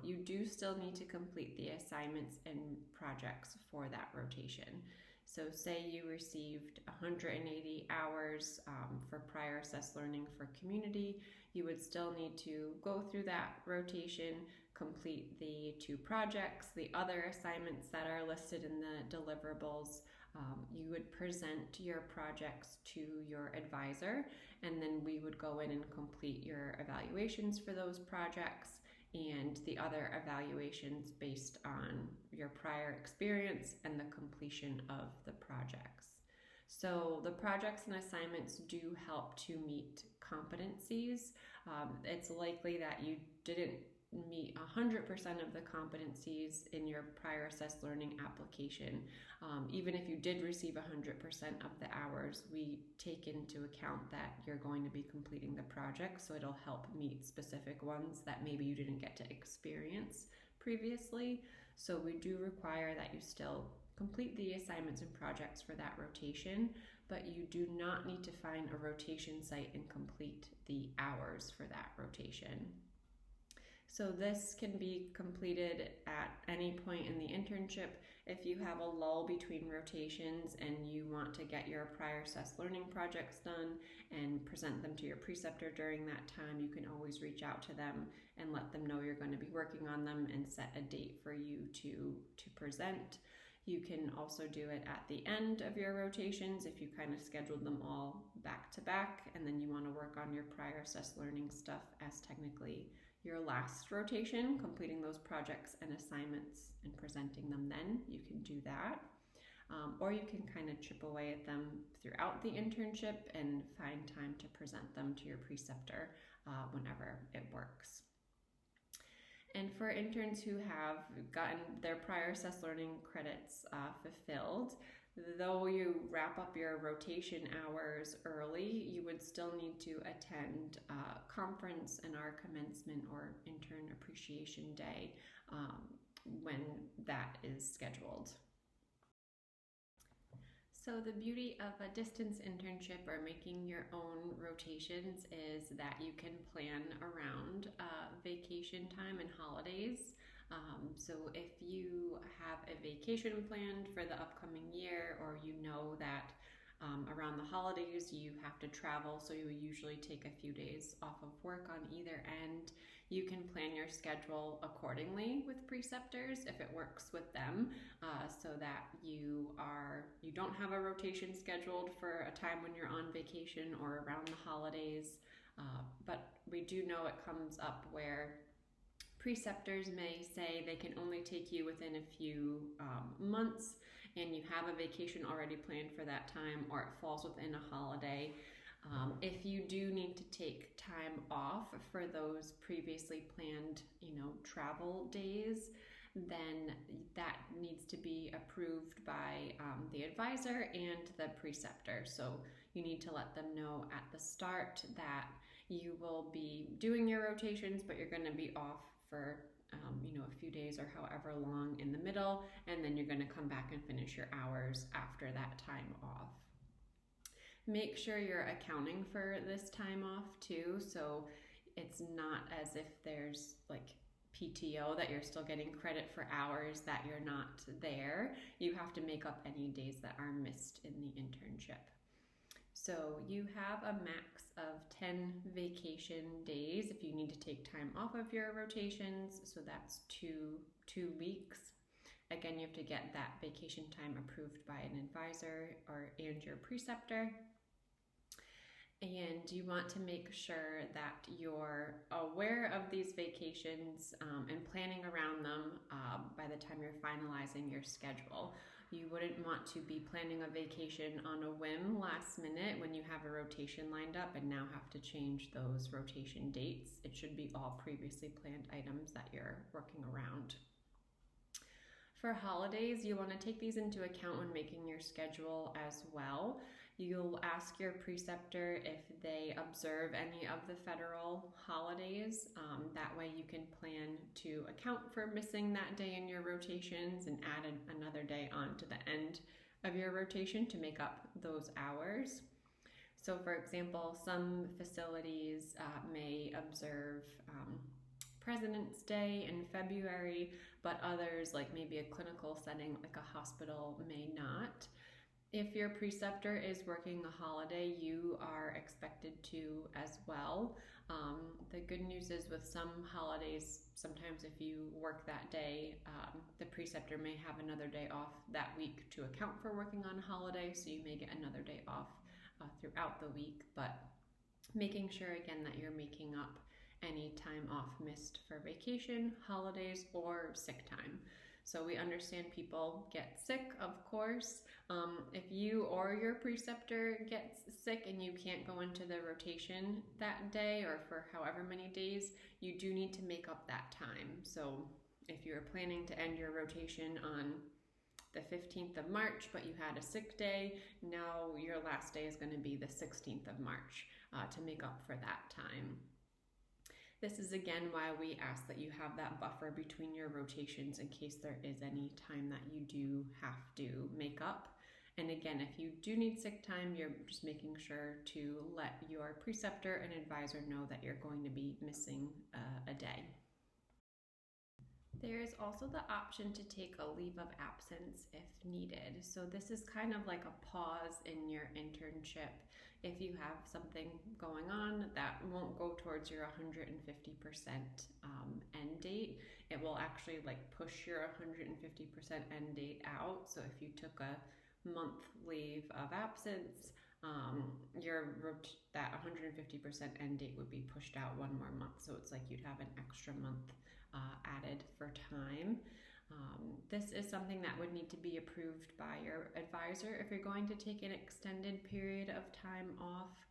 you do still need to complete the assignments and projects for that rotation. So say you received 180 hours for prior assessed learning for community, you would still need to go through that rotation, complete the 2 projects, the other assignments that are listed in the deliverables. You would present your projects to your advisor, and then we would go in and complete your evaluations for those projects and the other evaluations based on your prior experience and the completion of the projects. So the projects and assignments do help to meet competencies. It's likely that you didn't meet 100% of the competencies in your prior assessed learning application. Even if you did receive 100% of the hours, we take into account that you're going to be completing the project, so it'll help meet specific ones that maybe you didn't get to experience previously. So we do require that you still complete the assignments and projects for that rotation, but you do not need to find a rotation site and complete the hours for that rotation. So this can be completed at any point in the internship. If you have a lull between rotations and you want to get your prior assessed learning projects done and present them to your preceptor during that time, you can always reach out to them and let them know you're going to be working on them and set a date for you to present. You can also do it at the end of your rotations if you kind of scheduled them all back to back and then you want to work on your prior assessed learning stuff as technically your last rotation, completing those projects and assignments and presenting them then. You can do that. Or you can kind of chip away at them throughout the internship and find time to present them to your preceptor whenever it works. And for interns who have gotten their prior assessed learning credits fulfilled, though you wrap up your rotation hours early, you would still need to attend conference and our commencement or intern appreciation day when that is scheduled. So the beauty of a distance internship or making your own rotations is that you can plan around vacation time and holidays. So if you have a vacation planned for the upcoming year, or you know that around the holidays you have to travel, so you usually take a few days off of work on either end, you can plan your schedule accordingly with preceptors if it works with them, so that you don't have a rotation scheduled for a time when you're on vacation or around the holidays. But we do know it comes up where preceptors may say they can only take you within a few months and you have a vacation already planned for that time, or it falls within a holiday. If you do need to take time off for those previously planned, travel days, then that needs to be approved by the advisor and the preceptor. So you need to let them know at the start that you will be doing your rotations, but you're going to be off for a few days or however long in the middle, and then you're going to come back and finish your hours after that time off. Make sure you're accounting for this time off too, so it's not as if there's like PTO that you're still getting credit for hours that you're not there. You have to make up any days that are missed in the internship. So you have a max of 10 vacation days if you need to take time off of your rotations. So that's two weeks. Again, you have to get that vacation time approved by an advisor and your preceptor. And you want to make sure that you're aware of these vacations and planning around them by the time you're finalizing your schedule. You wouldn't want to be planning a vacation on a whim last minute when you have a rotation lined up and now have to change those rotation dates. It should be all previously planned items that you're working around. For holidays, you want to take these into account when making your schedule as well. You'll ask your preceptor if they observe any of the federal holidays. That way you can plan to account for missing that day in your rotations and add another day on to the end of your rotation to make up those hours. So for example, some facilities may observe President's Day in February, but others, like maybe a clinical setting like a hospital, may not. If your preceptor is working a holiday, you are expected to as well. The good news is with some holidays, sometimes if you work that day, the preceptor may have another day off that week to account for working on a holiday, so you may get another day off throughout the week, but making sure again that you're making up any time off missed for vacation, holidays, or sick time. So we understand people get sick, of course. If you or your preceptor gets sick and you can't go into the rotation that day or for however many days, you do need to make up that time. So if you're planning to end your rotation on the 15th of March, but you had a sick day, now your last day is going to be the 16th of March to make up for that time. This is again why we ask that you have that buffer between your rotations in case there is any time that you do have to make up. And again, if you do need sick time, you're just making sure to let your preceptor and advisor know that you're going to be missing a day. There is also the option to take a leave of absence if needed. So this is kind of like a pause in your internship. If you have something going on that won't go towards your 150% end date, it will actually like push your 150% end date out. So if you took a month leave of absence, that 150% end date would be pushed out one more month. So it's like you'd have an extra month added for time. This is something that would need to be approved by your advisor if you're going to take an extended period of time off.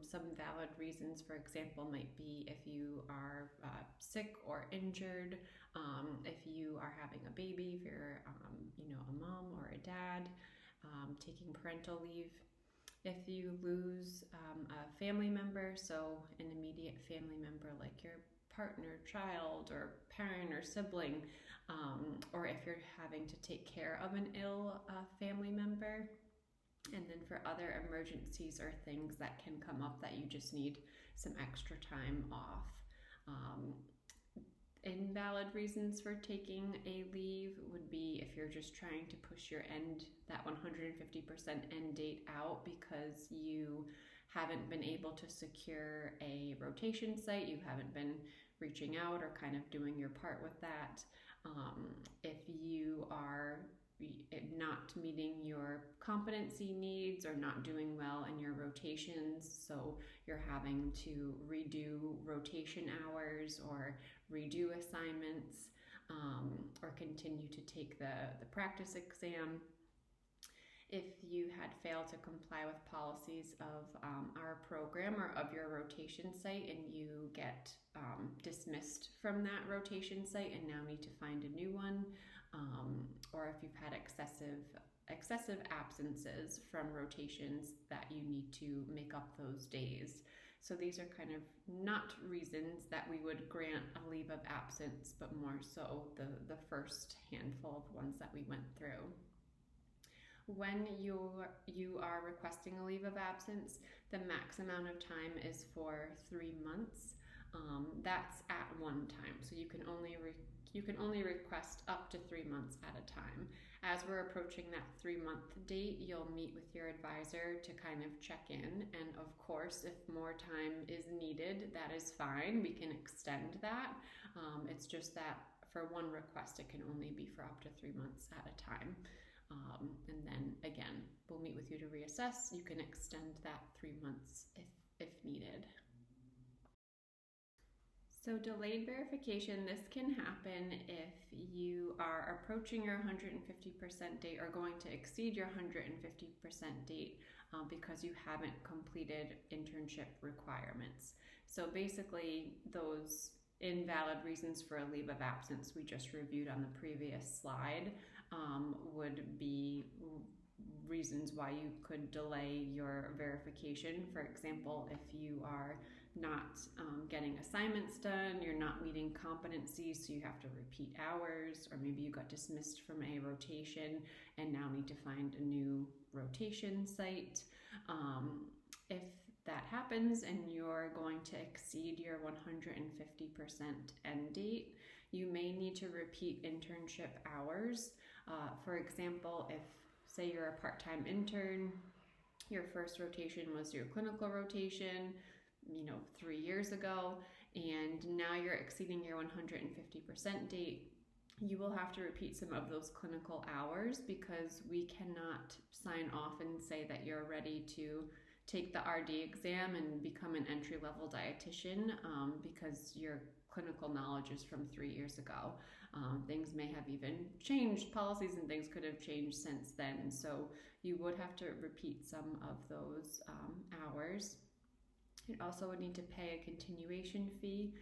Some valid reasons, for example, might be if you are sick or injured, if you are having a baby, if you're a mom or a dad, taking parental leave. If you lose a family member, so an immediate family member like your partner, child, or parent or sibling, or if you're having to take care of an ill family member. And then for other emergencies or things that can come up that you just need some extra time off. Invalid reasons for taking a leave would be if you're just trying to push that 150% end date out because you haven't been able to secure a rotation site, you haven't been reaching out or kind of doing your part with that. If you are not meeting your competency needs or not doing well in your rotations, so you're having to redo rotation hours or redo assignments, or continue to take the practice exam. if you had failed to comply with policies of our program or of your rotation site, and you get dismissed from that rotation site and now need to find a new one, or if you've had excessive absences from rotations that you need to make up those days. So these are kind of not reasons that we would grant a leave of absence, but more so the first handful of ones that we went through. When you are requesting a leave of absence, the max amount of time is for 3 months. That's at one time, so you can only request up to 3 months at a time. As we're approaching that 3-month date, you'll meet with your advisor to kind of check in, and of course, if more time is needed, that is fine. We can extend that. It's just that for one request, it can only be for up to 3 months at a time. And then again, we'll meet with you to reassess. You can extend that 3 months if needed. So delayed verification, this can happen if you are approaching your 150% date or going to exceed your 150% date because you haven't completed internship requirements. So basically, those invalid reasons for a leave of absence we just reviewed on the previous slide would be reasons why you could delay your verification. For example, if you are not getting assignments done, you're not meeting competencies, so you have to repeat hours, or maybe you got dismissed from a rotation and now need to find a new rotation site. If that happens and you're going to exceed your 150% end date, you may need to repeat internship hours. For example, if say you're a part-time intern, your first rotation was your clinical rotation, 3 years ago, and now you're exceeding your 150% date, you will have to repeat some of those clinical hours because we cannot sign off and say that you're ready to take the RD exam and become an entry-level dietitian because your clinical knowledge is from 3 years ago. Things may have even changed, policies and things could have changed since then, so you would have to repeat some of those hours. You also would need to pay a continuation fee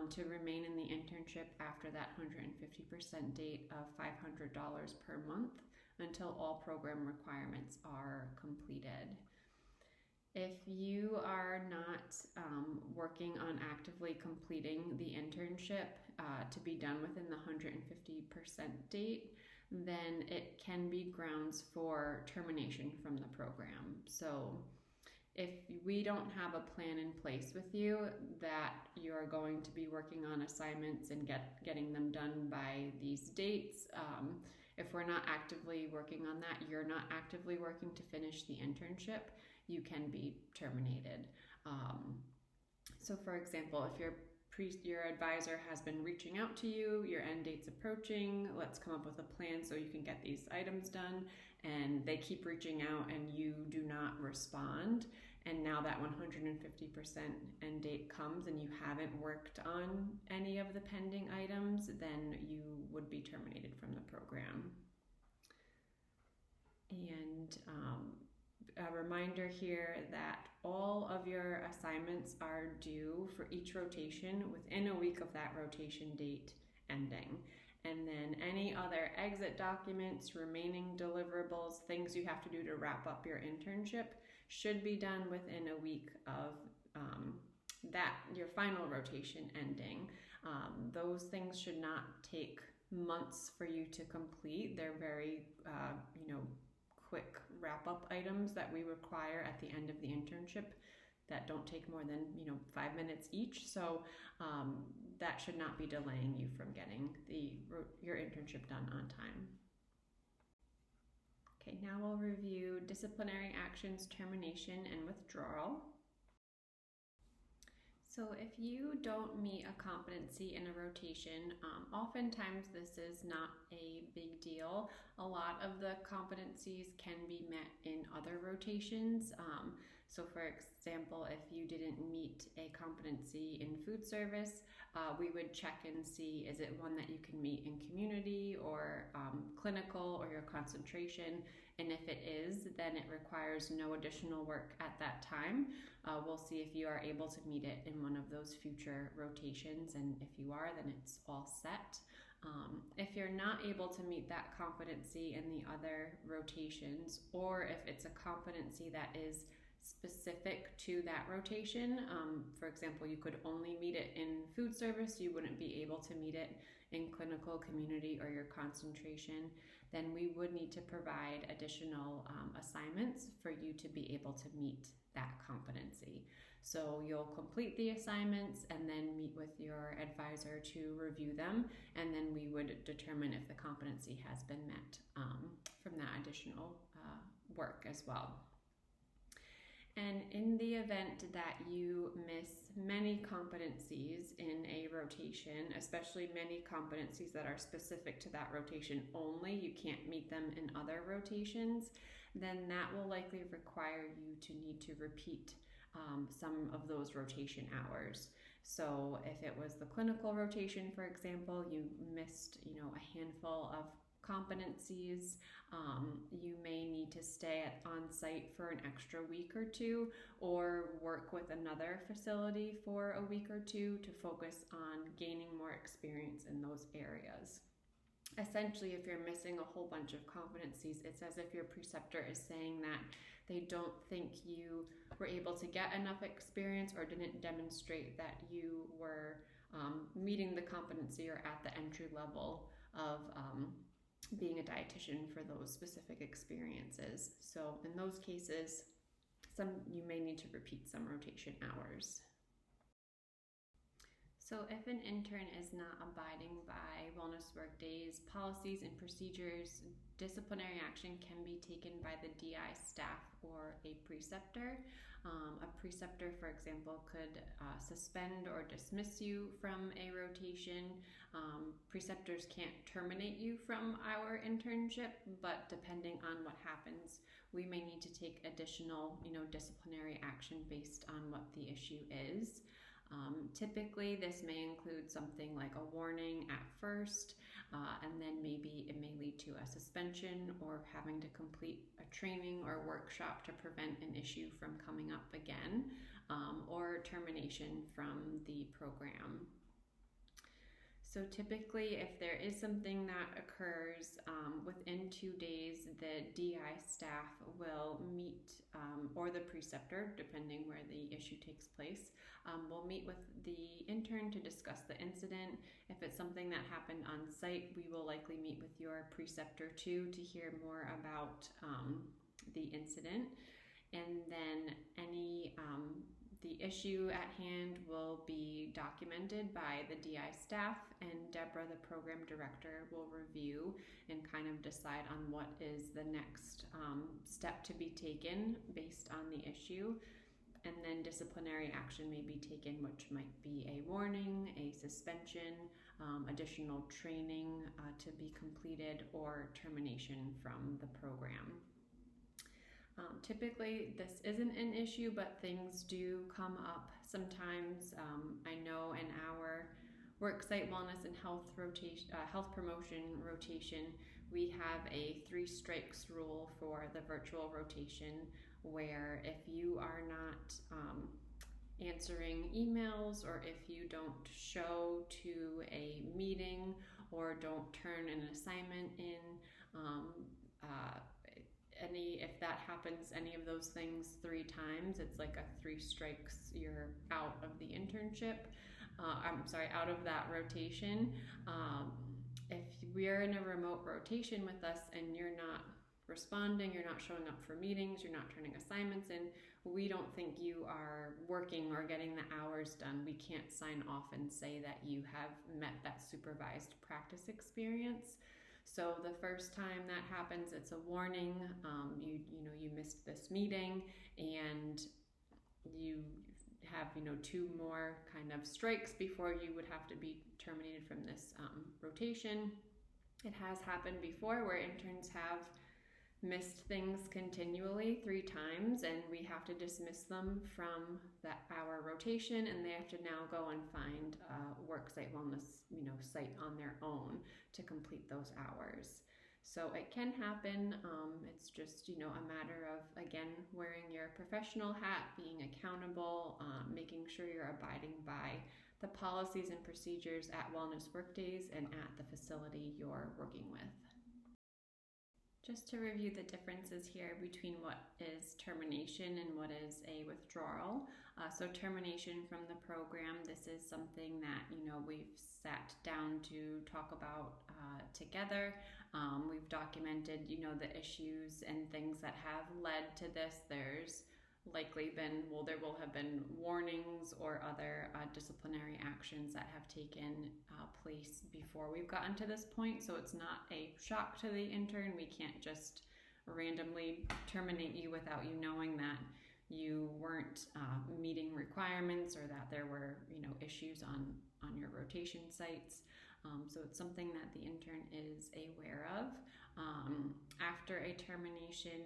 to remain in the internship after that 150% date of $500 per month until all program requirements are completed. If you are not working on actively completing the internship to be done within the 150% date, then it can be grounds for termination from the program. So if we don't have a plan in place with you that you're going to be working on assignments and getting them done by these dates, if we're not actively working on that, you're not actively working to finish the internship, you can be terminated. So for example, if your advisor has been reaching out to you, your end date's approaching, let's come up with a plan so you can get these items done, and they keep reaching out and you do not respond, and now that 150% end date comes and you haven't worked on any of the pending items, then you would be terminated from the program. And a reminder here that all of your assignments are due for each rotation within a week of that rotation date ending. And then any other exit documents, remaining deliverables, things you have to do to wrap up your internship should be done within a week of your final rotation ending. Those things should not take months for you to complete. They're very, quick wrap-up items that we require at the end of the internship that don't take more than 5 minutes each. So that should not be delaying you from getting your internship done on time. Okay, now we'll review disciplinary actions, termination, and withdrawal. So if you don't meet a competency in a rotation, oftentimes this is not a big deal. A lot of the competencies can be met in other rotations. So for example, if you didn't meet a competency in food service, we would check and see, is it one that you can meet in community or clinical or your concentration? And if it is, then it requires no additional work at that time. We'll see if you are able to meet it in one of those future rotations, and if you are, then it's all set. If you're not able to meet that competency in the other rotations, or if it's a competency that is specific to that rotation, for example, you could only meet it in food service, you wouldn't be able to meet it in clinical, community, or your concentration, then we would need to provide additional assignments for you to be able to meet that competency. So you'll complete the assignments and then meet with your advisor to review them, and then we would determine if the competency has been met from that additional work as well. And in the event that you miss many competencies in a rotation, especially many competencies that are specific to that rotation only, you can't meet them in other rotations, then that will likely require you to need to repeat some of those rotation hours. So if it was the clinical rotation, for example, you missed, a handful of competencies, you may need to stay on site for an extra week or two, or work with another facility for a week or two to focus on gaining more experience in those areas. Essentially, if you're missing a whole bunch of competencies, it's as if your preceptor is saying that they don't think you were able to get enough experience or didn't demonstrate that you were meeting the competency or at the entry level of being a dietitian for those specific experiences. So in those cases, you may need to repeat some rotation hours. So if an intern is not abiding by wellness work days, policies and procedures, disciplinary action can be taken by the DI staff or a preceptor. A preceptor, for example, could suspend or dismiss you from a rotation. Preceptors can't terminate you from our internship, but depending on what happens, we may need to take additional, disciplinary action based on what the issue is. Typically, this may include something like a warning at first, and then maybe it may lead to a suspension or having to complete a training or workshop to prevent an issue from coming up again, or termination from the program. So typically, if there is something that occurs within 2 days, the DI staff will meet, or the preceptor, depending where the issue takes place, will meet with the intern to discuss the incident. If it's something that happened on site, we will likely meet with your preceptor too to hear more about the incident. And then the issue at hand will be documented by the DI staff, and Deborah, the program director, will review and kind of decide on what is the next step to be taken based on the issue. And then disciplinary action may be taken, which might be a warning, a suspension, additional training to be completed, or termination from the program. Typically, this isn't an issue, but things do come up sometimes. I know in our worksite wellness and health promotion rotation, we have a 3 strikes rule for the virtual rotation, where if you are not answering emails, or if you don't show to a meeting, or don't turn an assignment in, if that happens, any of those things 3 times, it's like a 3 strikes, you're out of the internship. Out of that rotation. If we're in a remote rotation with us and you're not responding, you're not showing up for meetings, you're not turning assignments in, we don't think you are working or getting the hours done. We can't sign off and say that you have met that supervised practice experience. So the first time that happens, it's a warning. You missed this meeting, and you have 2 more kind of strikes before you would have to be terminated from this rotation. It has happened before where interns have missed things continually 3 times, and we have to dismiss them from our rotation, and they have to now go and find a worksite wellness site on their own to complete those hours. So it can happen. It's just a matter of, again, wearing your professional hat, being accountable, making sure you're abiding by the policies and procedures at wellness workdays and at the facility you're working with. Just to review the differences here between what is termination and what is a withdrawal. So termination from the program, this is something that we've sat down to talk about together. We've documented the issues and things that have led to this. There's likely been, there will have been warnings or other disciplinary actions that have taken place before we've gotten to this point. So it's not a shock to the intern. We can't just randomly terminate you without you knowing that you weren't meeting requirements or that there were issues on your rotation sites. So it's something that the intern is aware of. After a termination,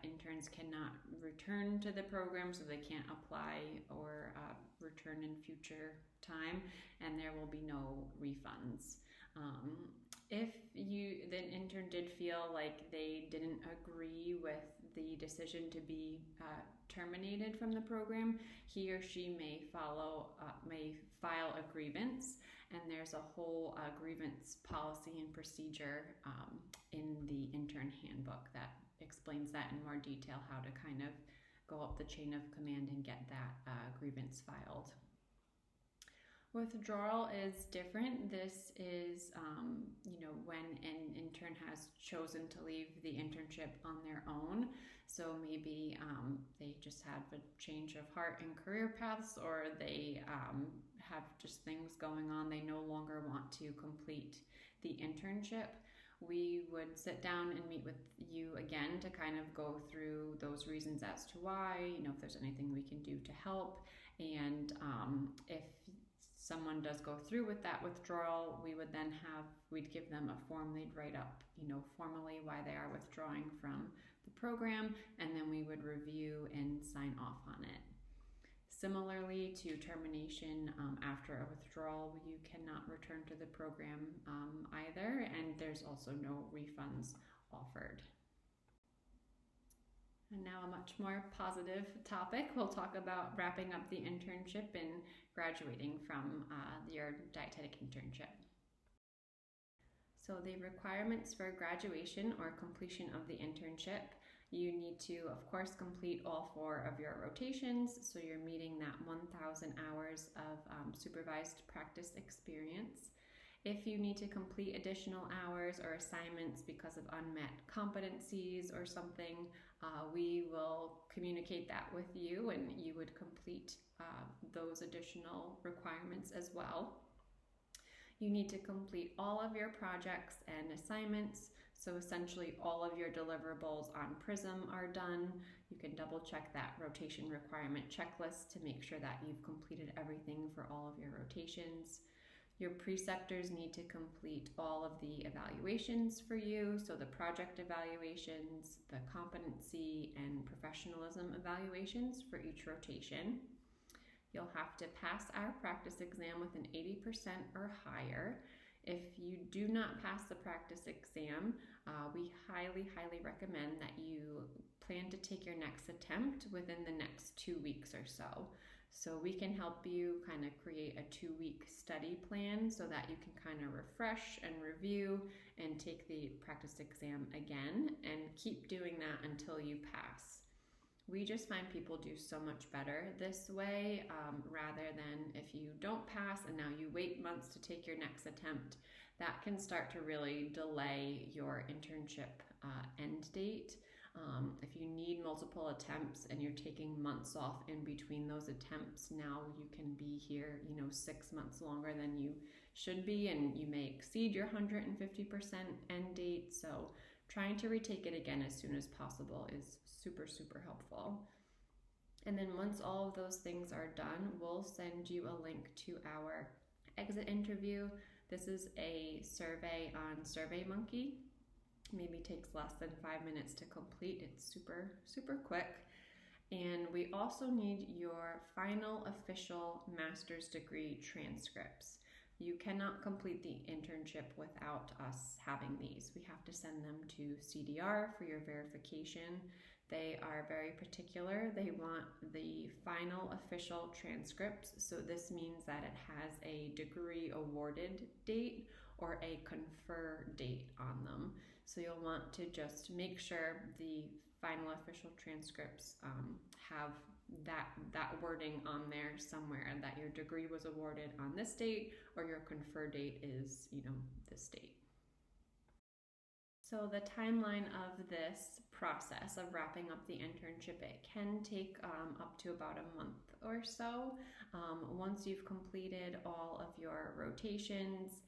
interns cannot return to the program, so they can't apply or return in future time, and there will be no refunds. If the intern did feel like they didn't agree with the decision to be terminated from the program, he or she may file a grievance, and there's a whole grievance policy and procedure in the intern handbook that explains that in more detail, how to kind of go up the chain of command and get that grievance filed. Withdrawal is different. This is, when an intern has chosen to leave the internship on their own. So maybe they just have a change of heart and career paths, or they have just things going on. They no longer want to complete the internship. We would sit down and meet with you again to kind of go through those reasons as to why, if there's anything we can do to help. And if someone does go through with that withdrawal, we'd give them a form they'd write up, formally why they are withdrawing from the program, and then we would review and sign off on it. Similarly to termination, after a withdrawal, you cannot return to the program either, and there's also no refunds offered. And now a much more positive topic. We'll talk about wrapping up the internship and graduating from your dietetic internship. So the requirements for graduation or completion of the internship: you need to, of course, complete all 4 of your rotations, so you're meeting that 1,000 hours of supervised practice experience. If you need to complete additional hours or assignments because of unmet competencies or something, we will communicate that with you, and you would complete those additional requirements as well. You need to complete all of your projects and assignments. So essentially all of your deliverables on PRISM are done. You can double check that rotation requirement checklist to make sure that you've completed everything for all of your rotations. Your preceptors need to complete all of the evaluations for you. So the project evaluations, the competency and professionalism evaluations for each rotation. You'll have to pass our practice exam with an 80% or higher. If you do not pass the practice exam, we highly, highly recommend that you plan to take your next attempt within the next 2 weeks or so. So we can help you kind of create a 2-week study plan so that you can kind of refresh and review and take the practice exam again and keep doing that until you pass. We just find people do so much better this way, rather than if you don't pass and now you wait months to take your next attempt. That can start to really delay your internship end date. If you need multiple attempts and you're taking months off in between those attempts, now you can be here 6 months longer than you should be, and you may exceed your 150% end date. So trying to retake it again as soon as possible is super, super helpful. And then once all of those things are done, we'll send you a link to our exit interview. This is a survey on SurveyMonkey. maybe takes less than 5 minutes to complete. It's super, super quick. And we also need your final official master's degree transcripts. You cannot complete the internship without us having these. We have to send them to CDR for your verification. They are very particular. They want the final official transcripts. So this means that it has a degree awarded date or a confer date on them. So you'll want to just make sure the final official transcripts have that wording on there somewhere, that your degree was awarded on this date or your confer date is, this date. So the timeline of this process of wrapping up the internship, it can take up to about a month or so. Once you've completed all of your rotations,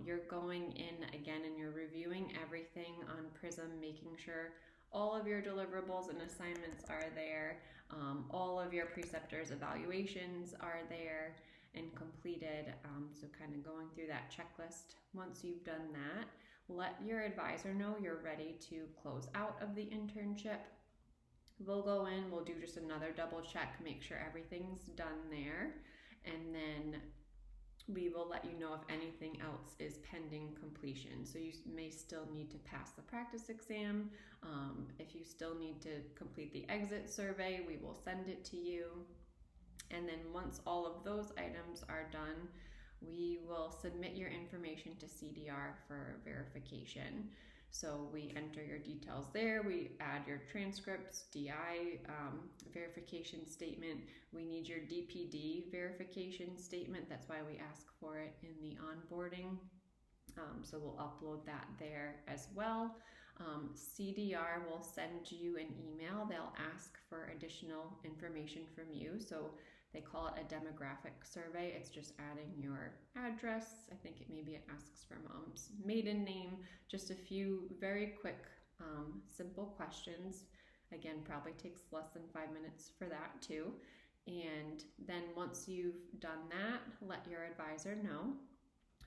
you're going in again and you're reviewing everything on Prism, making sure all of your deliverables and assignments are there, all of your preceptors' evaluations are there and completed. So kind of going through that checklist. Once you've done that, let your advisor know you're ready to close out of the internship. We'll go in, we'll do just another double check, make sure everything's done there, and then we will let you know if anything else is pending completion. So you may still need to pass the practice exam. If you still need to complete the exit survey, we will send it to you. And then once all of those items are done, we will submit your information to CDR for verification. So we enter your details there, we add your transcripts, DI verification statement, we need your DPD verification statement, that's why we ask for it in the onboarding. So we'll upload that there as well. CDR will send you an email, they'll ask for additional information from you. So they call it a demographic survey. It's just adding your address. I think maybe it asks for mom's maiden name. Just a few very quick, simple questions. Again, probably takes less than 5 minutes for that too. And then once you've done that, let your advisor know.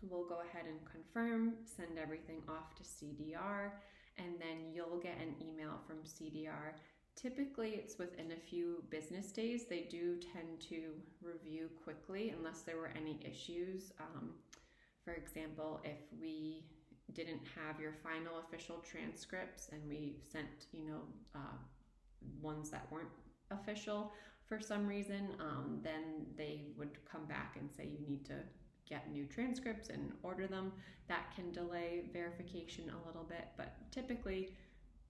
We'll go ahead and confirm, send everything off to CDR, and then you'll get an email from CDR. Typically, it's within a few business days. They do tend to review quickly unless there were any issues. For example, if we didn't have your final official transcripts and we sent, ones that weren't official for some reason, then they would come back and say you need to get new transcripts and order them. That can delay verification a little bit, but typically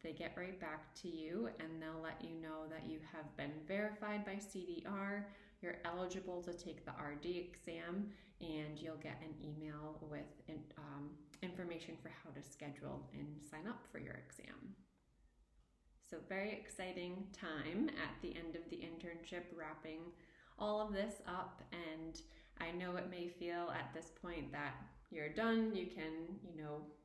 they get right back to you and they'll let you know that you have been verified by CDR, you're eligible to take the RD exam, and you'll get an email with information for how to schedule and sign up for your exam. So very exciting time at the end of the internship, wrapping all of this up. And I know it may feel at this point that you're done, you can,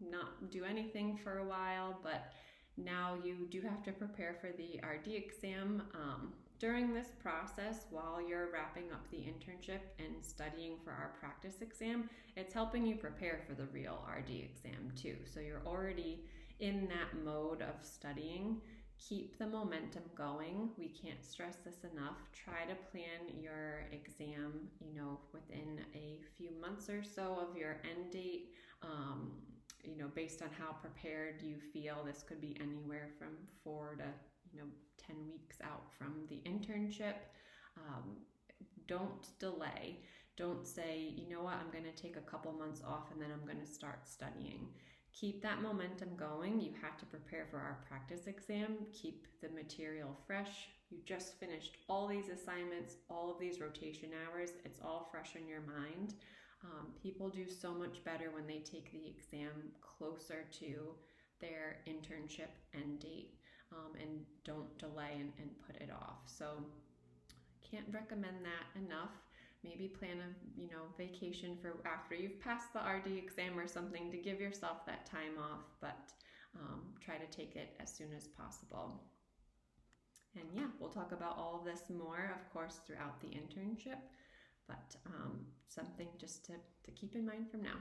not do anything for a while, but now you do have to prepare for the RD exam. During this process, while you're wrapping up the internship and studying for our practice exam, it's helping you prepare for the real RD exam too. So you're already in that mode of studying. Keep the momentum going. We can't stress this enough. Try to plan your exam, within a few months or so of your end date. Based on how prepared you feel, this could be anywhere from 4 to 10 weeks out from the internship. Don't delay. Don't say, I'm going to take a couple months off and then I'm going to start studying. Keep that momentum going. You have to prepare for our practice exam. Keep the material fresh. You just finished all these assignments, all of these rotation hours. It's all fresh in your mind. People do so much better when they take the exam closer to their internship end date, and don't delay and put it off. So can't recommend that enough. Maybe plan a vacation for after you've passed the RD exam or something to give yourself that time off, but try to take it as soon as possible. And yeah, we'll talk about all of this more, of course, throughout the internship, but something just to keep in mind from now.